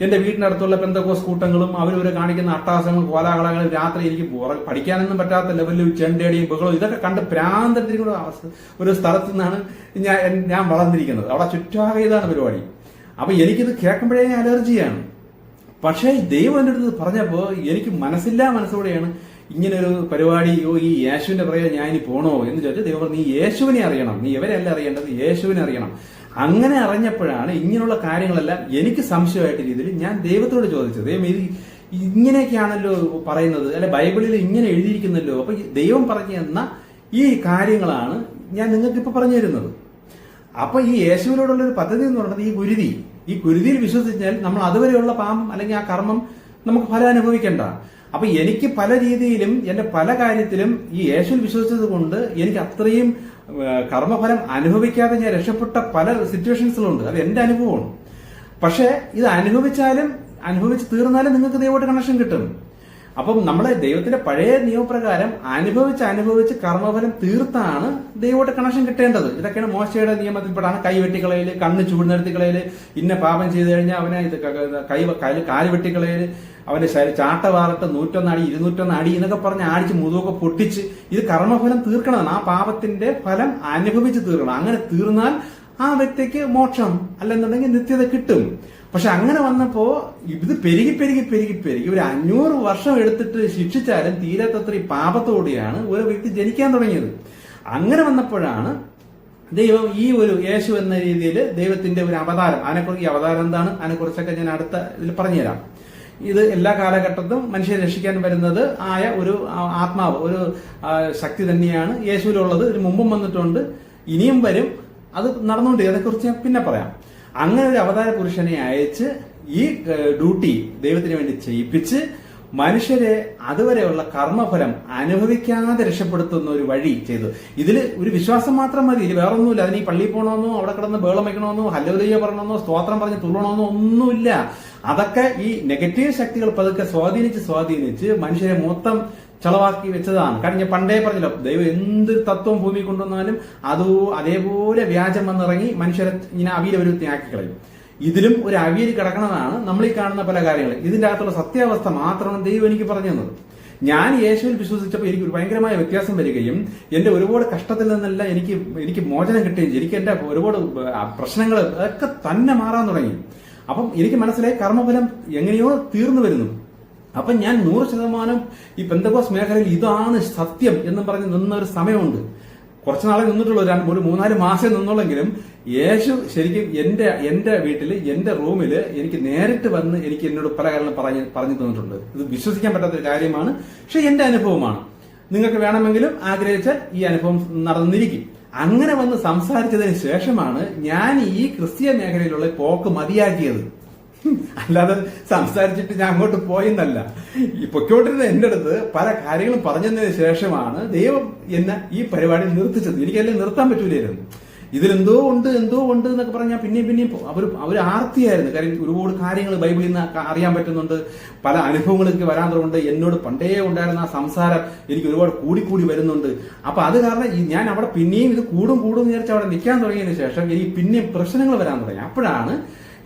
Speaker 1: എന്റെ വീടിന്റെ അടുത്തുള്ള പെന്തക്കോസ് കൂട്ടങ്ങളും അവരവരെ കാണിക്കുന്ന അട്ടഹാസങ്ങളും കോലാഹലങ്ങളും രാത്രി എനിക്ക് പഠിക്കാനൊന്നും പറ്റാത്ത ലെവലിൽ ചെണ്ടടിയും ബഹളവും ഇതൊക്കെ കണ്ട് ഭ്രാന്തത്തിരിക്കുന്ന ഒരു സ്ഥലത്തു നിന്നാണ് ഞാൻ വളർന്നിരിക്കുന്നത്. അവിടെ ചുറ്റാകെ ഇതാണ് പരിപാടി. അപ്പൊ എനിക്കിത് കേൾക്കുമ്പോഴേ അലർജിയാണ്. പക്ഷേ ദൈവം എന്റെ അടുത്ത് പറഞ്ഞപ്പോ എനിക്ക് മനസ്സോടെയാണ് ഇങ്ങനെ ഒരു പരിപാടി, ഈ യേശുവിന്റെ പറയാ ഞാൻ ഇനി പോണോ എന്ന് ചോദിച്ചാൽ ദൈവം നീ യേശുവിനെ അറിയണം, നീ ഇവരെയല്ല അറിയേണ്ടത്, യേശുവിനെ അറിയണം. അങ്ങനെ അറിഞ്ഞപ്പോഴാണ് ഇങ്ങനെയുള്ള കാര്യങ്ങളെല്ലാം എനിക്ക് സംശയമായിട്ട് രീതിയിൽ ഞാൻ ദൈവത്തോട് ചോദിച്ചത്. ദൈവം ഇത് ഇങ്ങനെയൊക്കെയാണല്ലോ പറയുന്നത്, അല്ലെ ബൈബിളിൽ ഇങ്ങനെ എഴുതിയിരിക്കുന്നല്ലോ. അപ്പൊ ദൈവം പറഞ്ഞു തന്ന ഈ കാര്യങ്ങളാണ് ഞാൻ നിങ്ങൾക്ക് ഇപ്പൊ പറഞ്ഞു തരുന്നത്. അപ്പൊ ഈ യേശുവിനോടുള്ള ഒരു പദ്ധതി എന്ന് പറയുന്നത് ഈ കുരുതിയിൽ വിശ്വസിച്ചാൽ നമ്മൾ അതുവരെയുള്ള പാപം അല്ലെങ്കിൽ ആ കർമ്മം നമുക്ക് ഫലം അനുഭവിക്കേണ്ട. അപ്പൊ എനിക്ക് പല രീതിയിലും എന്റെ പല കാര്യത്തിലും ഈ യേശുവിൽ വിശ്വസിച്ചത് കൊണ്ട് എനിക്ക് അത്രയും കർമ്മഫലം അനുഭവിക്കാതെ ഞാൻ രക്ഷപ്പെട്ട പല സിറ്റുവേഷൻസിലുണ്ട്. അത് എന്റെ അനുഭവമാണ്. പക്ഷെ ഇത് അനുഭവിച്ച് തീർന്നാലും നിങ്ങൾക്ക് ദൈവമായിട്ട് കണക്ഷൻ കിട്ടും. അപ്പം നമ്മളെ ദൈവത്തിന്റെ പഴയ നിയമപ്രകാരം അനുഭവിച്ച് കർമ്മഫലം തീർത്താണ് ദൈവമായിട്ട് കണക്ഷൻ കിട്ടേണ്ടത്. ഇതൊക്കെയാണ് മോശയുടെ നിയമത്തിൽപ്പെട്ടാണ് കൈ വെട്ടിക്കളയില്, കണ്ണ് ചൂടുനിർത്തിക്കളയില്, ഇന്ന പാപം ചെയ്തു കഴിഞ്ഞാൽ അവനെ കാല് വെട്ടിക്കളയില്, അവന്റെ ചാട്ട വാറിട്ട് 101 അടി 201 അടി എന്നൊക്കെ പറഞ്ഞ് ആടിച്ച് മുതുകൊക്കെ പൊട്ടിച്ച് ഇത് കർമ്മഫലം തീർക്കണമെന്ന്. ആ പാപത്തിന്റെ ഫലം അനുഭവിച്ച് തീർക്കണം. അങ്ങനെ തീർന്നാൽ ആ വ്യക്തിക്ക് മോക്ഷം അല്ലെന്നുണ്ടെങ്കിൽ നിത്യത കിട്ടും. പക്ഷെ അങ്ങനെ വന്നപ്പോ ഇത് പെരുകി ഒരു 500 വർഷം എടുത്തിട്ട് ശിക്ഷിച്ചാലും തീരാത്തത്ര പാപത്തോടെയാണ് ഒരു വ്യക്തി ജനിക്കാൻ തുടങ്ങിയത്. അങ്ങനെ വന്നപ്പോഴാണ് ദൈവം ഈ ഒരു യേശു എന്ന രീതിയിൽ ദൈവത്തിന്റെ ഒരു അവതാരം, അതിനെക്കുറിച്ച് ഈ അവതാരം എന്താണ് അതിനെക്കുറിച്ചൊക്കെ ഞാൻ അടുത്ത ഇതിൽ പറഞ്ഞുതരാം. ഇത് എല്ലാ കാലഘട്ടത്തും മനുഷ്യരെ രക്ഷിക്കാൻ വരുന്നത് ആയ ഒരു ആത്മാവ്, ഒരു ശക്തി തന്നെയാണ് യേശുവിലുള്ളത്. ഇതിന് മുമ്പും വന്നിട്ടുണ്ട്, ഇനിയും വരും. അത് നടന്നുകൊണ്ട് അതേക്കുറിച്ച് ഞാൻ പിന്നെ പറയാം. അങ്ങനെ ഒരു അവതാര പുരുഷനെ അയച്ച് ഈ ഡ്യൂട്ടി ദൈവത്തിന് വേണ്ടി ചെയ്യിപ്പിച്ച് മനുഷ്യരെ അതുവരെയുള്ള കർമ്മഫലം അനുഭവിക്കാതെ രക്ഷപ്പെടുത്തുന്ന ഒരു വഴി ചെയ്തു. ഇതിൽ ഒരു വിശ്വാസം മാത്രം മതി, ഇത് വേറൊന്നുമില്ല. അതിന് ഈ പള്ളിയിൽ പോകണമെന്നോ അവിടെ കിടന്ന് ബേളം വയ്ക്കണമെന്നോ ഹല്ലേലൂയ പറയണമെന്നോ സ്തോത്രം പറഞ്ഞ് തുള്ളണമെന്നോ ഒന്നുമില്ല. അതൊക്കെ ഈ നെഗറ്റീവ് ശക്തികൾ പതുക്കെ സ്വാധീനിച്ച് മനുഷ്യരെ മൊത്തം ചളവാക്കി വെച്ചതാണ്. കാരണം ഞാൻ പണ്ടേ പറഞ്ഞല്ലോ, ദൈവം എന്ത് തത്വം ഭൂമി കൊണ്ടുവന്നാലും അതേപോലെ വ്യാജം വന്നിറങ്ങി മനുഷ്യരെ ഇങ്ങനെ അവിയലവരുത്തിയാക്കി കളയും. ഇതിലും ഒരു അവിയൽ കിടക്കണതാണ് നമ്മൾ ഈ കാണുന്ന പല കാര്യങ്ങളും. ഇതിന്റെ അകത്തുള്ള സത്യാവസ്ഥ മാത്രമാണ് ദൈവം എനിക്ക് പറഞ്ഞു തന്നത്. ഞാൻ യേശുവിൽ വിശ്വസിച്ചപ്പോൾ എനിക്ക് ഒരു ഭയങ്കരമായ വ്യത്യാസം വരികയും എന്റെ ഒരുപാട് കഷ്ടത്തിൽ നിന്നെല്ലാം എനിക്ക് മോചനം കിട്ടുകയും ചെയ്യും. എനിക്ക് എന്റെ ഒരുപാട് പ്രശ്നങ്ങൾ അതൊക്കെ തന്നെ മാറാൻ തുടങ്ങി. അപ്പം എനിക്ക് മനസ്സിലായി കർമ്മഫലം എങ്ങനെയോ തീർന്നു വരുന്നു. അപ്പൊ ഞാൻ 100% ഈ പെന്തക്കോസ് മേഖലയിൽ ഇതാണ് സത്യം എന്ന് പറഞ്ഞ് നിന്ന ഒരു സമയമുണ്ട്. കുറച്ചു നാളെ നിന്നിട്ടുള്ളൂ, ഒരു 3-4 മാസം നിന്നുള്ളെങ്കിലും യേശു ശരിക്കും എന്റെ വീട്ടിൽ എന്റെ റൂമില് എനിക്ക് നേരിട്ട് വന്ന് എനിക്ക് എന്നോട് പല കാര്യങ്ങളും പറഞ്ഞു തന്നിട്ടുണ്ട്. ഇത് വിശ്വസിക്കാൻ പറ്റാത്ത ഒരു കാര്യമാണ്, പക്ഷെ എന്റെ അനുഭവമാണ്. നിങ്ങൾക്ക് വേണമെങ്കിലും ആഗ്രഹിച്ചാൽ ഈ അനുഭവം നടന്നിരിക്കും. അങ്ങനെ വന്ന് സംസാരിച്ചതിന് ശേഷമാണ് ഞാൻ ഈ ക്രിസ്തീയ മേഖലയിലുള്ള പോക്ക് മതിയാക്കിയത്. അല്ലാതെ സംസാരിച്ചിട്ട് ഞാൻ അങ്ങോട്ട് പോയെന്നല്ല. ഈ പൊക്കോട്ടിരുന്ന എന്റെ അടുത്ത് പല കാര്യങ്ങളും പറഞ്ഞതിന് ശേഷമാണ് ദൈവം എന്നെ ഈ പരിപാടി നിർത്തിച്ചത്. എനിക്കല്ലേ നിർത്താൻ പറ്റൂലായിരുന്നു. ഇതിലെന്തോ ഉണ്ട് എന്നൊക്കെ പറഞ്ഞാൽ പിന്നെയും അവർ ആർത്തിയായിരുന്നു. കാര്യം ഒരുപാട് കാര്യങ്ങൾ ബൈബിളിൽ നിന്ന് അറിയാൻ പറ്റുന്നുണ്ട്. പല അനുഭവങ്ങളൊക്കെ വരാൻ തുടങ്ങുന്നുണ്ട്. എന്നോട് പണ്ടേ ഉണ്ടായിരുന്ന ആ സംസാരം എനിക്ക് ഒരുപാട് കൂടി വരുന്നുണ്ട്. അപ്പൊ അത് കാരണം ഞാൻ അവിടെ പിന്നെയും ഇത് കൂടും വിചാരിച്ച് അവിടെ നിൽക്കാൻ തുടങ്ങിയതിനു ശേഷം എനിക്ക് പിന്നെയും പ്രശ്നങ്ങൾ വരാൻ തുടങ്ങി. അപ്പോഴാണ്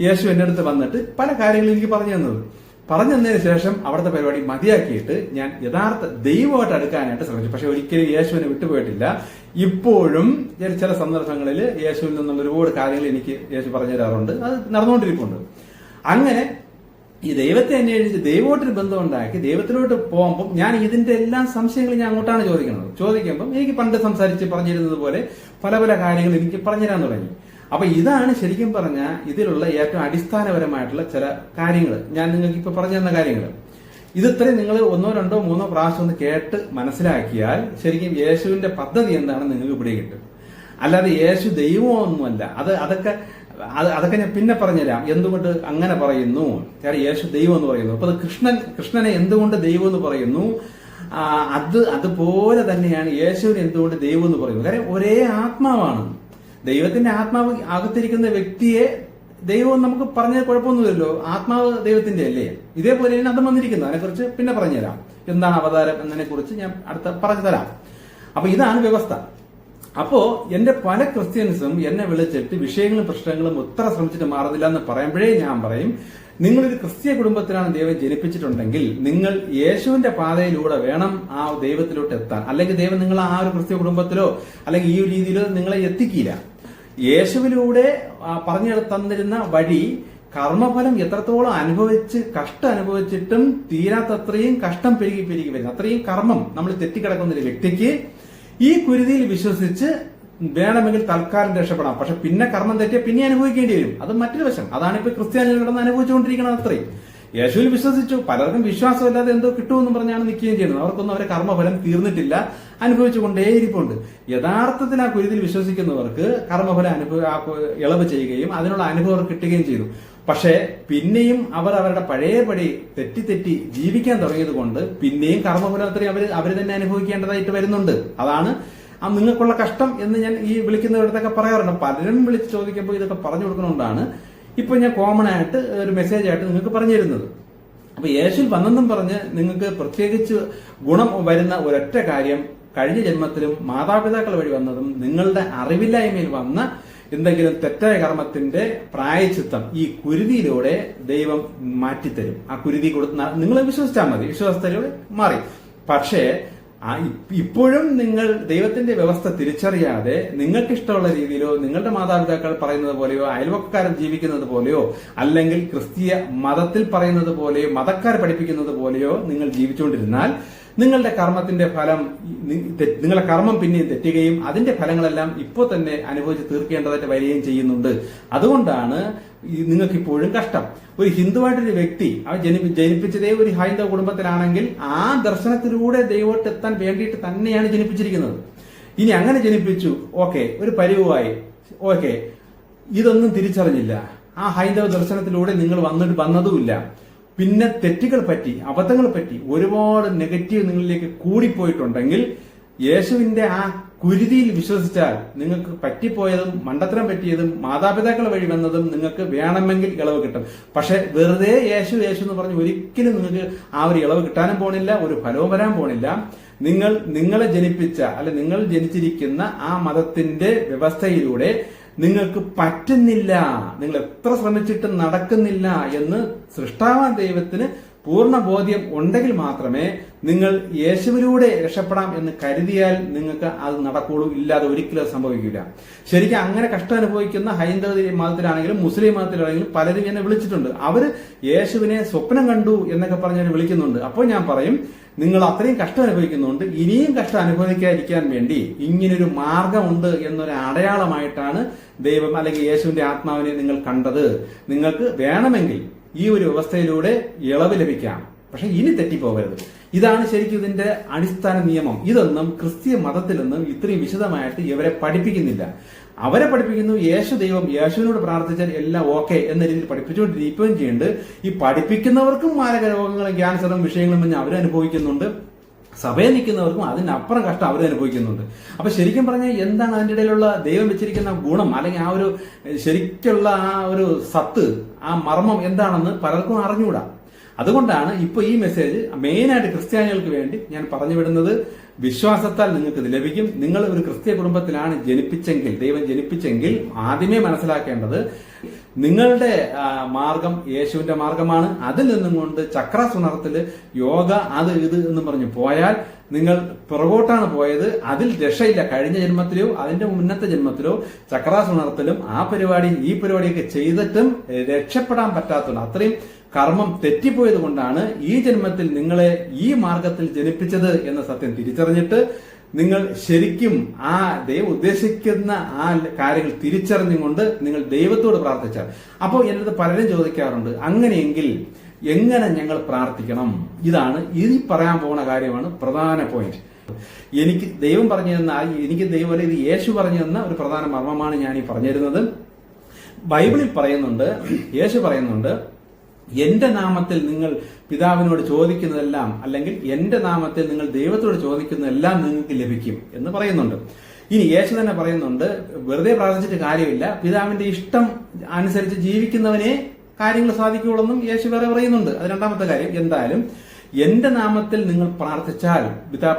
Speaker 1: യേശു എന്റെ അടുത്ത് വന്നിട്ട് പല കാര്യങ്ങളും എനിക്ക് പറഞ്ഞു തന്നതിന് ശേഷം അവിടുത്തെ പരിപാടി മതിയാക്കിയിട്ട് ഞാൻ യഥാർത്ഥ ദൈവമായിട്ട് അടുക്കാനായിട്ട് ശ്രമിച്ചു. പക്ഷെ ഒരിക്കലും യേശുവിനെ വിട്ടുപോയിട്ടില്ല. ഇപ്പോഴും ചില സന്ദർഭങ്ങളിൽ യേശുവിൽ നിന്നുള്ള ഒരുപാട് കാര്യങ്ങൾ എനിക്ക് യേശു പറഞ്ഞു തരാറുണ്ട്. അത് നടന്നുകൊണ്ടിരിക്കുന്നുണ്ട്. അങ്ങനെ ഈ ദൈവത്തെ അന്വേഷിച്ച് ദൈവമായിട്ടൊരു ബന്ധം ഉണ്ടാക്കി ദൈവത്തിലോട്ട് പോകുമ്പോൾ ഞാൻ ഇതിന്റെ എല്ലാ സംശയങ്ങളും ഞാൻ അങ്ങോട്ടാണ് ചോദിക്കുമ്പോൾ എനിക്ക് പണ്ട് സംസാരിച്ച് പറഞ്ഞിരുന്നത് പോലെ പല കാര്യങ്ങൾ എനിക്ക് പറഞ്ഞുതരാൻ തുടങ്ങി. അപ്പൊ ഇതാണ് ശരിക്കും പറഞ്ഞാൽ ഇതിലുള്ള ഏറ്റവും അടിസ്ഥാനപരമായിട്ടുള്ള ചില കാര്യങ്ങൾ ഞാൻ നിങ്ങൾക്ക് ഇപ്പൊ പറഞ്ഞു തന്ന കാര്യങ്ങൾ. ഇത്രയും നിങ്ങൾ 1, 2, 3 പ്രാവശ്യം ഒന്ന് കേട്ട് മനസ്സിലാക്കിയാൽ ശരിക്കും യേശുവിന്റെ പദ്ധതി എന്താണെന്ന് നിങ്ങൾക്ക് പിടികിട്ടും. അല്ലാതെ യേശു ദൈവമൊന്നുമല്ല. അതൊക്കെ ഞാൻ പിന്നെ പറഞ്ഞുതരാം എന്തുകൊണ്ട് അങ്ങനെ പറയുന്നു. കാരണം യേശു ദൈവം എന്ന് പറയുന്നു. അപ്പൊ കൃഷ്ണനെ എന്തുകൊണ്ട് ദൈവം എന്ന് പറയുന്നു, അതുപോലെ തന്നെയാണ് യേശുവിനെ എന്തുകൊണ്ട് ദൈവം എന്ന് പറയുന്നു. കാര്യം ഒരേ ആത്മാവാണ്. ദൈവത്തിന്റെ ആത്മാവ് അകത്തിരിക്കുന്ന വ്യക്തിയെ ദൈവം നമുക്ക് പറഞ്ഞാൽ കുഴപ്പമൊന്നുമില്ലല്ലോ. ആത്മാവ് ദൈവത്തിന്റെ അല്ലേ? ഇതേപോലെയാണ് അത് വന്നിരിക്കുന്നത്. അതിനെക്കുറിച്ച് പിന്നെ പറഞ്ഞുതരാം. എന്താണ് അവതാരം എന്നതിനെ കുറിച്ച് ഞാൻ അടുത്ത പറഞ്ഞു തരാം. അപ്പൊ ഇതാണ് വ്യവസ്ഥ. അപ്പോ എന്റെ പല ക്രിസ്ത്യൻസും എന്നെ വിളിച്ചിട്ട് വിഷയങ്ങളും പ്രശ്നങ്ങളും ഉത്തര ശ്രമിച്ചിട്ട് മാറുന്നില്ല എന്ന് പറയുമ്പോഴേ ഞാൻ പറയും, നിങ്ങളൊരു ക്രിസ്തീയ കുടുംബത്തിലാണ് ദൈവം ജനിപ്പിച്ചിട്ടുണ്ടെങ്കിൽ നിങ്ങൾ യേശുവിന്റെ പാതയിലൂടെ വേണം ആ ദൈവത്തിലോട്ട് എത്താൻ. അല്ലെങ്കിൽ ദൈവം നിങ്ങൾ ആ ഒരു ക്രിസ്തീയ കുടുംബത്തിലോ അല്ലെങ്കിൽ ഈ ഒരു രീതിയിലോ നിങ്ങളെ എത്തിക്കില്ല. യേശുവിലൂടെ പറഞ്ഞു തന്നിരുന്ന വഴി കർമ്മഫലം എത്രത്തോളം കഷ്ടം അനുഭവിച്ചിട്ടും തീരാത്തത്രയും കഷ്ടം പെരുകി വരുന്നു. അത്രയും കർമ്മം നമ്മൾ തെറ്റിക്കിടക്കുന്ന ഒരു വ്യക്തിക്ക് ഈ കുരുതിയിൽ വിശ്വസിച്ച് വേണമെങ്കിൽ തൽക്കാലം രക്ഷപ്പെടാം. പക്ഷെ പിന്നെ കർമ്മം തെറ്റിയ പിന്നെ അനുഭവിക്കേണ്ടി വരും. അത് മറ്റൊരു വശം. അതാണ് ഇപ്പൊ ക്രിസ്ത്യാനികൾ കിടന്ന് അനുഭവിച്ചുകൊണ്ടിരിക്കുന്നത്. അത്രയും യേശുവിൽ വിശ്വസിച്ചു, പലർക്കും വിശ്വാസമില്ലാതെ എന്തോ കിട്ടുമെന്നും പറഞ്ഞാണ് നിൽക്കുകയും ചെയ്യുന്നത്. അവർക്കൊന്നും അവരെ കർമ്മഫലം തീർന്നിട്ടില്ല, അനുഭവിച്ചുകൊണ്ടേയിരിപ്പുണ്ട്. യഥാർത്ഥത്തിൽ ആ കുരുതിയിൽ വിശ്വസിക്കുന്നവർക്ക് കർമ്മഫലം ഇളവ് ചെയ്യുകയും അതിനുള്ള അനുഭവം കിട്ടുകയും ചെയ്തു. പക്ഷേ പിന്നെയും അവരുടെ പഴയപടി തെറ്റി ജീവിക്കാൻ തുടങ്ങിയത് കൊണ്ട് പിന്നെയും കർമ്മഫലം അവർ തന്നെ അനുഭവിക്കേണ്ടതായിട്ട് വരുന്നുണ്ട്. അതാണ് നിങ്ങൾക്കുള്ള കഷ്ടം എന്ന് ഞാൻ ഈ വിളിക്കുന്നവരടുത്തൊക്കെ പറയാറുണ്ട്. പലരും വിളിച്ച് ചോദിക്കുമ്പോൾ ഇതൊക്കെ പറഞ്ഞു കൊടുക്കുന്നതുകൊണ്ടാണ് ഇപ്പൊ ഞാൻ കോമൺ ആയിട്ട് ഒരു മെസ്സേജ് ആയിട്ട് നിങ്ങൾക്ക് പറഞ്ഞു തരുന്നത്. അപ്പൊ യേശുവിൽ വന്നെന്നും പറഞ്ഞ് നിങ്ങൾക്ക് പ്രത്യേകിച്ച് ഗുണം വരുന്ന ഒരൊറ്റ കാര്യം, കഴിഞ്ഞ ജന്മത്തിലും മാതാപിതാക്കൾ വഴി വന്നതും നിങ്ങളുടെ അറിവില്ലായ്മയിൽ വന്ന എന്തെങ്കിലും തെറ്റായ കർമ്മത്തിന്റെ പ്രായച്ചിത്തം ഈ കുരുതിയിലൂടെ ദൈവം മാറ്റിത്തരും. ആ കുരുതി കൊടുത്ത് നിങ്ങൾ വിശ്വസിച്ചാൽ മതി, വിശ്വാസത്തിലൂടെ മാറി. പക്ഷേ ഇപ്പോഴും നിങ്ങൾ ദൈവത്തിന്റെ വ്യവസ്ഥ തിരിച്ചറിയാതെ നിങ്ങൾക്ക് ഇഷ്ടമുള്ള രീതിയിലോ നിങ്ങളുടെ മാതാപിതാക്കൾ പറയുന്നത് പോലെയോ അയൽവക്കക്കാരൻ ജീവിക്കുന്നത് പോലെയോ അല്ലെങ്കിൽ ക്രിസ്തീയ മതത്തിൽ പറയുന്നത് പോലെയോ മതക്കാർ പഠിപ്പിക്കുന്നത് പോലെയോ നിങ്ങൾ ജീവിച്ചുകൊണ്ടിരുന്നാൽ നിങ്ങളുടെ കർമ്മത്തിന്റെ ഫലം, നിങ്ങളുടെ കർമ്മം പിന്നെയും തെറ്റുകയും അതിന്റെ ഫലങ്ങളെല്ലാം ഇപ്പോൾ തന്നെ അനുഭവിച്ച് തീർക്കേണ്ടതായിട്ട് വരികയും ചെയ്യുന്നുണ്ട്. അതുകൊണ്ടാണ് നിങ്ങൾക്ക് ഇപ്പോഴും കഷ്ടം. ഒരു ഹിന്ദുവായിട്ടൊരു വ്യക്തി ജനിപ്പിച്ചതേ ഒരു ഹൈന്ദവ കുടുംബത്തിലാണെങ്കിൽ ആ ദർശനത്തിലൂടെ ദൈവോട്ട് എത്താൻ വേണ്ടിയിട്ട് തന്നെയാണ് ജനിപ്പിച്ചിരിക്കുന്നത്. ഇനി അങ്ങനെ ജനിപ്പിച്ചു, ഓക്കെ, ഒരു പരിവുമായി, ഓക്കെ, ഇതൊന്നും തിരിച്ചറിഞ്ഞില്ല, ആ ഹൈന്ദവ ദർശനത്തിലൂടെ നിങ്ങൾ വന്നതുമില്ല, പിന്നെ തെറ്റുകൾ പറ്റി അബദ്ധങ്ങൾ പറ്റി ഒരുപാട് നെഗറ്റീവ് നിങ്ങളിലേക്ക് കൂടിപ്പോയിട്ടുണ്ടെങ്കിൽ യേശുവിന്റെ ആ കുരുതിയിൽ വിശ്വസിച്ചാൽ നിങ്ങൾക്ക് പറ്റിപ്പോയതും മണ്ടത്തരം പറ്റിയതും മാതാപിതാക്കൾ വഴി വന്നതും നിങ്ങൾക്ക് വേണമെങ്കിൽ ഇളവ് കിട്ടും. പക്ഷെ വെറുതെ യേശു എന്ന് പറഞ്ഞ് ഒരിക്കലും നിങ്ങൾക്ക് ആ ഒരു ഇളവ് കിട്ടാനും പോണില്ല, ഒരു ഫലവും വരാൻ പോണില്ല. നിങ്ങളെ ജനിപ്പിച്ച അല്ലെ നിങ്ങൾ ജനിച്ചിരിക്കുന്ന ആ മതത്തിന്റെ വ്യവസ്ഥയിലൂടെ നിങ്ങൾക്ക് പറ്റുന്നില്ല, നിങ്ങൾ എത്ര ശ്രമിച്ചിട്ടും നടക്കുന്നില്ല എന്ന് സൃഷ്ടാവാൻ ദൈവത്തിന് പൂർണ്ണ ബോധ്യം ഉണ്ടെങ്കിൽ മാത്രമേ നിങ്ങൾ യേശുവിലൂടെ രക്ഷപ്പെടാം എന്ന് കരുതിയാൽ നിങ്ങൾക്ക് അത് നടക്കുള്ളൂ. ഇല്ലാതെ ഒരിക്കലും അത് സംഭവിക്കില്ല. ശരിക്കും അങ്ങനെ കഷ്ടം അനുഭവിക്കുന്ന ഹൈന്ദവ മതത്തിലാണെങ്കിലും മുസ്ലിം മതത്തിലാണെങ്കിലും പലരും എന്നെ വിളിച്ചിട്ടുണ്ട്. അവര് യേശുവിനെ സ്വപ്നം കണ്ടു എന്നൊക്കെ പറഞ്ഞ് വിളിക്കുന്നുണ്ട്. അപ്പോൾ ഞാൻ പറയും, നിങ്ങൾ അത്രയും കഷ്ടം അനുഭവിക്കുന്നുണ്ട്, ഇനിയും കഷ്ടം അനുഭവിക്കാതിരിക്കാൻ വേണ്ടി ഇങ്ങനൊരു മാർഗമുണ്ട് എന്നൊരു അടയാളമായിട്ടാണ് ദൈവം അല്ലെങ്കിൽ യേശുവിന്റെ ആത്മാവിനെ നിങ്ങൾ കണ്ടത്. നിങ്ങൾക്ക് വേണമെങ്കിൽ ഈ ഒരു വ്യവസ്ഥയിലൂടെ ഇളവ് ലഭിക്കാം, പക്ഷെ ഇനി തെറ്റിപ്പോകരുത്. ഇതാണ് ശരിക്കും ഇതിന്റെ അടിസ്ഥാന നിയമം. ഇതൊന്നും ക്രിസ്തീയ മതത്തിലൊന്നും ഇത്രയും വിശദമായിട്ട് ഇവരെ പഠിപ്പിക്കുന്നില്ല. അവരെ പഠിപ്പിക്കുന്നു യേശു ദൈവം, യേശുവിനോട് പ്രാർത്ഥിച്ചാൽ എല്ലാം ഓക്കെ എന്ന രീതിയിൽ പഠിപ്പിച്ചുകൊണ്ടിരിക്കുകയും ചെയ്യുന്നുണ്ട്. ഈ പഠിപ്പിക്കുന്നവർക്കും മാരക രോഗങ്ങളും ക്യാൻസറും വിഷയങ്ങളും പിന്നെ അവരനുഭവിക്കുന്നുണ്ട്. സഭയിൽ നിൽക്കുന്നവർക്കും അതിനപ്പുറം കഷ്ടം അവരനുഭവിക്കുന്നുണ്ട്. അപ്പൊ ശരിക്കും പറഞ്ഞാൽ എന്താണ് അതിന്റെ ഇടയിലുള്ള ദൈവം വെച്ചിരിക്കുന്ന ഗുണം അല്ലെങ്കിൽ ആ ഒരു ശരിക്കുള്ള ആ ഒരു സത്ത്, ആ മർമ്മം എന്താണെന്ന് പലർക്കും അറിഞ്ഞുകൂടാ. അതുകൊണ്ടാണ് ഇപ്പൊ ഈ മെസ്സേജ് മെയിനായിട്ട് ക്രിസ്ത്യാനികൾക്ക് വേണ്ടി ഞാൻ പറഞ്ഞു വിടുന്നത്. വിശ്വാസത്താൽ നിങ്ങൾക്ക് ഇത് ലഭിക്കും. നിങ്ങൾ ഒരു ക്രിസ്തീയ കുടുംബത്തിലാണ് ദൈവം ജനിപ്പിച്ചെങ്കിൽ ആദ്യമേ മനസ്സിലാക്കേണ്ടത് നിങ്ങളുടെ മാർഗം യേശുവിന്റെ മാർഗമാണ്. അതിൽ നിന്നും കൊണ്ട് ചക്രാസുണർത്തില് യോഗ അത് ഇത് എന്ന് പറഞ്ഞു പോയാൽ നിങ്ങൾ പുറകോട്ടാണ് പോയത്. അതിൽ രക്ഷയില്ല. കഴിഞ്ഞ ജന്മത്തിലോ അതിന്റെ മുന്നത്തെ ജന്മത്തിലോ ചക്രാസുണർത്തലും ആ പരിപാടി ഈ പരിപാടിയൊക്കെ ചെയ്തിട്ടും രക്ഷപ്പെടാൻ പറ്റാത്തുള്ളൂ. അത്രയും കർമ്മം തെറ്റിപ്പോയത് കൊണ്ടാണ് ഈ ജന്മത്തിൽ നിങ്ങളെ ഈ മാർഗത്തിൽ ജനിപ്പിച്ചത് എന്ന സത്യം തിരിച്ചറിഞ്ഞിട്ട് നിങ്ങൾ ശരിക്കും ആ ദൈവം ഉദ്ദേശിക്കുന്ന ആ കാര്യങ്ങൾ തിരിച്ചറിഞ്ഞുകൊണ്ട് നിങ്ങൾ ദൈവത്തോട് പ്രാർത്ഥിച്ചാൽ. അപ്പോൾ എൻ്റെ പലരും ചോദിക്കാറുണ്ട്, അങ്ങനെയെങ്കിൽ എങ്ങനെ ഞങ്ങൾ പ്രാർത്ഥിക്കണം? ഇതാണ് ഈ പറയാൻ പോകുന്ന കാര്യമാണ് പ്രധാന പോയിന്റ്. എനിക്ക് ദൈവം പറഞ്ഞു തന്ന ഇത് യേശു പറഞ്ഞു തന്ന ഒരു പ്രധാന മർമ്മമാണ് ഞാൻ ഈ പറഞ്ഞിരുന്നത്. ബൈബിളിൽ പറയുന്നുണ്ട്, യേശു പറയുന്നുണ്ട്, എന്റെ നാമത്തിൽ നിങ്ങൾ പിതാവിനോട് ചോദിക്കുന്നതെല്ലാം അല്ലെങ്കിൽ എന്റെ നാമത്തിൽ നിങ്ങൾ ദൈവത്തോട് ചോദിക്കുന്നതെല്ലാം നിങ്ങൾക്ക് ലഭിക്കും എന്ന് പറയുന്നുണ്ട്. ഇനി യേശു തന്നെ പറയുന്നുണ്ട്, വെറുതെ പ്രാർത്ഥിച്ചിട്ട് കാര്യമില്ല, പിതാവിന്റെ ഇഷ്ടം അനുസരിച്ച് ജീവിക്കുന്നവനെ കാര്യങ്ങൾ സാധിക്കുകയുള്ളെന്നും യേശു വേറെ പറയുന്നുണ്ട്. അത് രണ്ടാമത്തെ കാര്യം. എന്തായാലും എന്റെ നാമത്തിൽ നിങ്ങൾ പ്രാർത്ഥിച്ചാൽ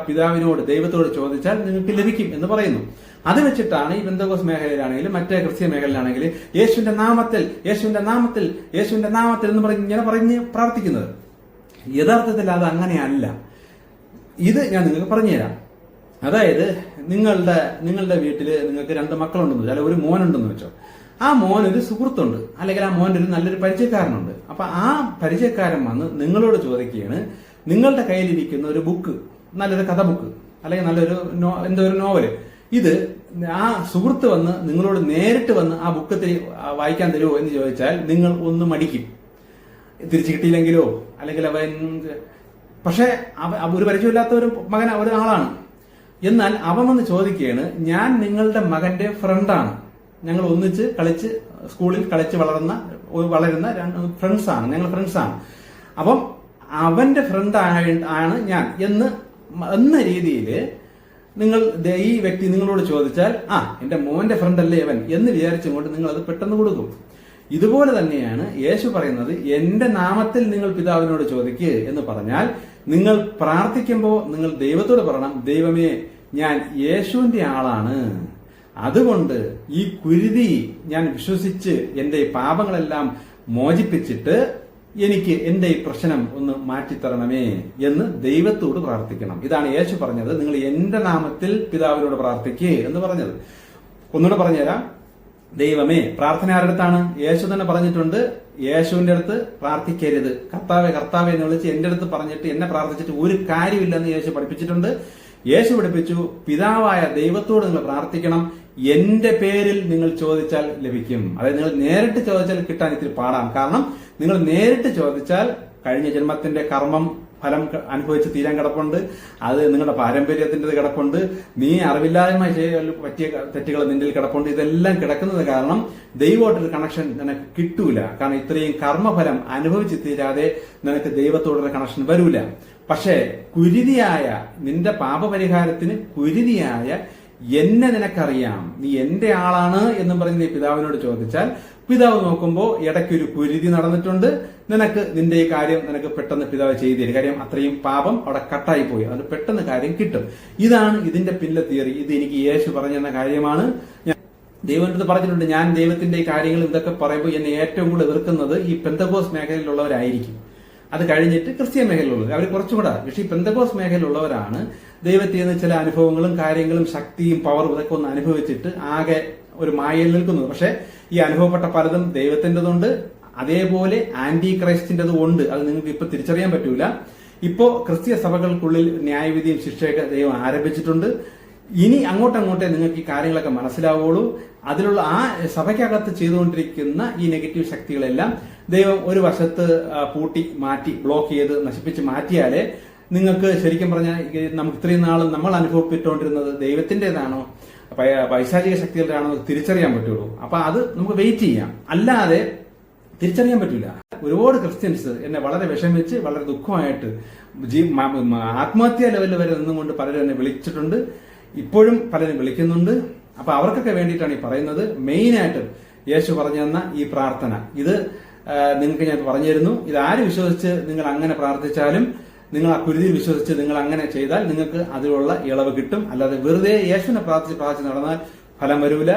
Speaker 1: പിതാവിനോട് ദൈവത്തോട് ചോദിച്ചാൽ നിങ്ങൾക്ക് ലഭിക്കും എന്ന് പറയുന്നു. അത് വെച്ചിട്ടാണ് ഈ പെന്തക്കോസ്ത് മേഖലയിലാണെങ്കിലും മറ്റേ ക്രിസ്ത്യ മേഖലയിലാണെങ്കിലും യേശുവിന്റെ നാമത്തിൽ യേശുവിന്റെ നാമത്തിൽ യേശുവിന്റെ നാമത്തിൽ എന്ന് പറഞ്ഞ് പ്രാർത്ഥിക്കുന്നത്. യഥാർത്ഥത്തിൽ അത് അങ്ങനെയല്ല. ഇത് ഞാൻ നിങ്ങൾക്ക് പറഞ്ഞുതരാം. അതായത് നിങ്ങളുടെ വീട്ടില് നിങ്ങൾക്ക് 2 മക്കളുണ്ടെന്ന് വെച്ചാൽ ഒരു മോനുണ്ടെന്ന് വെച്ചോ. ആ മോനൊരു സുഹൃത്തുണ്ട്, അല്ലെങ്കിൽ ആ മോനൊരു നല്ലൊരു പരിചയക്കാരനുണ്ട്. അപ്പൊ ആ പരിചയക്കാരൻ വന്ന് നിങ്ങളോട് ചോദിക്കുകയാണ്, നിങ്ങളുടെ കയ്യിലിരിക്കുന്ന ഒരു ബുക്ക്, നല്ലൊരു കഥ ബുക്ക് അല്ലെങ്കിൽ നല്ലൊരു എന്തോ ഒരു നോവല്, ഇത് ആ സുഹൃത്ത് വന്ന് നിങ്ങളോട് നേരിട്ട് വന്ന് ആ ബുക്ക് വായിക്കാൻ തരുമോ എന്ന് ചോദിച്ചാൽ നിങ്ങൾ ഒന്ന് മടിക്കും, തിരിച്ചു കിട്ടിയില്ലെങ്കിലോ അല്ലെങ്കിൽ അവൻ. പക്ഷെ ഒരു പരിചയമില്ലാത്ത ഒരു ആളാണ്. എന്നാൽ അവൻ വന്ന് ചോദിക്കുകയാണ്, ഞാൻ നിങ്ങളുടെ മകന്റെ ഫ്രണ്ടാണ്, ഞങ്ങൾ ഒന്നിച്ച് കളിച്ച് സ്കൂളിൽ കളിച്ച് വളരുന്ന ഫ്രണ്ട്സാണ്, ഞങ്ങൾ ഫ്രണ്ട്സാണ്. അപ്പം അവന്റെ ഫ്രണ്ട് ആണ് ഞാൻ എന്ന രീതിയിൽ ഈ വ്യക്തി നിങ്ങളോട് ചോദിച്ചാൽ, എന്റെ മോന്റെ ഫ്രണ്ട് അല്ലേ അവൻ എന്ന് വിചാരിച്ചുകൊണ്ട് നിങ്ങൾ അത് പെട്ടെന്ന് കൊടുക്കും. ഇതുപോലെ തന്നെയാണ് യേശു പറയുന്നത്, എന്റെ നാമത്തിൽ നിങ്ങൾ പിതാവിനോട് ചോദിക്കുക എന്ന് പറഞ്ഞാൽ, നിങ്ങൾ പ്രാർത്ഥിക്കുമ്പോൾ നിങ്ങൾ ദൈവത്തോട് പറയണം, ദൈവമേ ഞാൻ യേശുവിന്റെ ആളാണ്, അതുകൊണ്ട് ഈ കുരുതി ഞാൻ വിശ്വസിച്ച് എന്റെ പാപങ്ങളെല്ലാം മോചിപ്പിച്ചിട്ട് എനിക്ക് എന്റെ ഈ പ്രശ്നം ഒന്ന് മാറ്റിത്തരണമേ എന്ന് ദൈവത്തോട് പ്രാർത്ഥിക്കണം. ഇതാണ് യേശു പറഞ്ഞത്, നിങ്ങൾ എന്റെ നാമത്തിൽ പിതാവിനോട് പ്രാർത്ഥിക്കുക എന്ന് പറഞ്ഞത്. ഒന്നുകൂടെ പറഞ്ഞുതരാം. ദൈവമേ, പ്രാർത്ഥന ആരുടെ അടുത്താണ്? യേശു തന്നെ പറഞ്ഞിട്ടുണ്ട്, യേശുവിന്റെ അടുത്ത് പ്രാർത്ഥിക്കരുത്, കർത്താവെ കർത്താവെ എന്ന് വിളിച്ച് എന്റെ അടുത്ത് പറഞ്ഞിട്ട് എന്നെ പ്രാർത്ഥിച്ചിട്ട് ഒരു കാര്യമില്ലെന്ന് യേശു പഠിപ്പിച്ചിട്ടുണ്ട്. യേശു പഠിപ്പിച്ചു, പിതാവായ ദൈവത്തോട് നിങ്ങൾ പ്രാർത്ഥിക്കണം, എന്റെ പേരിൽ നിങ്ങൾ ചോദിച്ചാൽ ലഭിക്കും. അതായത് നിങ്ങൾ നേരിട്ട് ചോദിച്ചാൽ കിട്ടാൻ ഇത്തിരി പാടാം. കാരണം നിങ്ങൾ നേരിട്ട് ചോദിച്ചാൽ കഴിഞ്ഞ ജന്മത്തിന്റെ കർമ്മം ഫലം അനുഭവിച്ച് തീരാൻ കിടപ്പുണ്ട്, അത് നിങ്ങളുടെ പാരമ്പര്യത്തിന്റെ കിടപ്പുണ്ട്, നീ അറിവില്ലായ്മ പറ്റിയ തെറ്റുകൾ നിന്റെ കിടപ്പുണ്ട്. ഇതെല്ലാം കിടക്കുന്നത് കാരണം ദൈവമായിട്ടൊരു കണക്ഷൻ നിനക്ക് കിട്ടൂല. കാരണം ഇത്രയും കർമ്മഫലം അനുഭവിച്ച് തീരാതെ നിനക്ക് ദൈവത്തോടൊരു കണക്ഷൻ വരൂല. പക്ഷേ കുരുതിയായ നിന്റെ പാപപരിഹാരത്തിന് കുരുതിയായ എന്നെ നിനക്കറിയാം, നീ എന്റെ ആളാണ് എന്നും പറഞ്ഞ് നീ പിതാവിനോട് ചോദിച്ചാൽ, പിതാവ് നോക്കുമ്പോൾ ഇടയ്ക്കൊരു കുരുതി നടന്നിട്ടുണ്ട്, നിനക്ക് നിന്റെ ഈ കാര്യം നിനക്ക് പെട്ടെന്ന് പിതാവ് ചെയ്തു തരും. കാര്യം അത്രയും പാപം അവിടെ കട്ടായി പോയി, അത് പെട്ടെന്ന് കാര്യം കിട്ടും. ഇതാണ് ഇതിന്റെ പിന്നിലെ തിയറി. ഇത് എനിക്ക് യേശു പറഞ്ഞെന്ന കാര്യമാണ്. ദൈവത്തിന്റെ പറഞ്ഞിട്ടുണ്ട്, ഞാൻ ദൈവത്തിന്റെ ഈ കാര്യങ്ങൾ ഇതൊക്കെ പറയുമ്പോൾ എന്നെ ഏറ്റവും കൂടുതൽ എതിർക്കുന്നത് ഈ പെന്തക്കോസ്ത് മേഖലയിലുള്ളവരായിരിക്കും. അത് കഴിഞ്ഞിട്ട് ക്രിസ്ത്യൻ മേഖലയിലുള്ളത് അവർ കുറച്ചുകൂടെ. പക്ഷേ ഈ പെന്തക്കോസ്ത് മേഖലയിലുള്ളവരാണ് ദൈവത്തിൽ നിന്ന് ചില അനുഭവങ്ങളും കാര്യങ്ങളും ശക്തിയും പവറും ഇതൊക്കെ ഒന്ന് അനുഭവിച്ചിട്ട് ആകെ ഒരു മായയിൽ നിൽക്കുന്നത്. പക്ഷെ ഈ അനുഭവപ്പെട്ട പലതും ദൈവത്തിൻ്റെതുണ്ട്, അതേപോലെ ആന്റി ക്രൈസ്റ്റിൻ്റെതും ഉണ്ട്. അത് നിങ്ങൾക്ക് ഇപ്പൊ തിരിച്ചറിയാൻ പറ്റൂല. ഇപ്പോ ക്രിസ്തീയ സഭകൾക്കുള്ളിൽ ന്യായവിധിയും ശിക്ഷയൊക്കെ ദൈവം ആരംഭിച്ചിട്ടുണ്ട്. ഇനി അങ്ങോട്ടങ്ങോട്ടേ നിങ്ങൾക്ക് ഈ കാര്യങ്ങളൊക്കെ മനസ്സിലാവുള്ളൂ. അതിലുള്ള ആ സഭയ്ക്കകത്ത് ചെയ്തുകൊണ്ടിരിക്കുന്ന ഈ നെഗറ്റീവ് ശക്തികളെല്ലാം ദൈവം ഒരു വശത്ത് പൂട്ടി മാറ്റി ബ്ലോക്ക് ചെയ്ത് നശിപ്പിച്ച് മാറ്റിയാലേ നിങ്ങൾക്ക് ശരിക്കും പറഞ്ഞാൽ നമുക്ക് ഇത്രയും നാളും നമ്മൾ അനുഭവപ്പെട്ടുകൊണ്ടിരുന്നത് ദൈവത്തിൻ്റെതാണോ പൈശാചിക ശക്തികളുടെയാണോ തിരിച്ചറിയാൻ പറ്റുള്ളൂ. അപ്പൊ അത് നമുക്ക് വെയിറ്റ് ചെയ്യാം, അല്ലാതെ തിരിച്ചറിയാൻ പറ്റില്ല. ഒരുപാട് ക്രിസ്ത്യൻസ് എന്നെ വളരെ വിഷമിച്ച് വളരെ ദുഃഖമായിട്ട് ആത്മഹത്യാ ലെവലിൽ വരെ നിന്നുകൊണ്ട് പലരും എന്നെ വിളിച്ചിട്ടുണ്ട്, ഇപ്പോഴും പലരും വിളിക്കുന്നുണ്ട്. അപ്പൊ അവർക്കൊക്കെ വേണ്ടിയിട്ടാണ് ഈ പറയുന്നത്. മെയിനായിട്ട് യേശു പറഞ്ഞു തന്ന ഈ പ്രാർത്ഥന, ഇത് നിങ്ങൾക്ക് ഞാൻ പറഞ്ഞിരുന്നു. ഇത് ആര് വിശ്വസിച്ച് നിങ്ങൾ അങ്ങനെ പ്രാർത്ഥിച്ചാലും, നിങ്ങൾ ആ കുരുതിയിൽ വിശ്വസിച്ച് നിങ്ങൾ അങ്ങനെ ചെയ്താൽ നിങ്ങൾക്ക് അതിലുള്ള ഇളവ് കിട്ടും. അല്ലാതെ വെറുതെ യേശുവിനെ പ്രാർത്ഥിച്ച് നടന്നാൽ ഫലം വരൂല.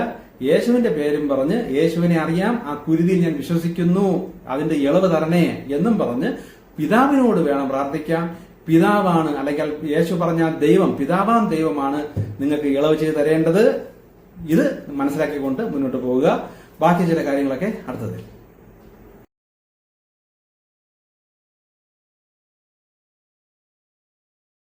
Speaker 1: യേശുവിന്റെ പേരും പറഞ്ഞ് യേശുവിനെ അറിയാം, ആ കുരുതിയിൽ ഞാൻ വിശ്വസിക്കുന്നു, അതിന്റെ ഇളവ് തരണേ എന്നും പറഞ്ഞ് പിതാവിനോട് വേണം പ്രാർത്ഥിക്കാം. പിതാവാണ്, അല്ലെങ്കിൽ യേശു പറഞ്ഞ ദൈവം, പിതാവാം ദൈവമാണ് നിങ്ങൾക്ക് ഇളവ് ചെയ്ത് തരേണ്ടത്. ഇത് മനസ്സിലാക്കിക്കൊണ്ട് മുന്നോട്ട് പോവുക. ബാക്കി ചില കാര്യങ്ങളൊക്കെ അടുത്തതിൽ.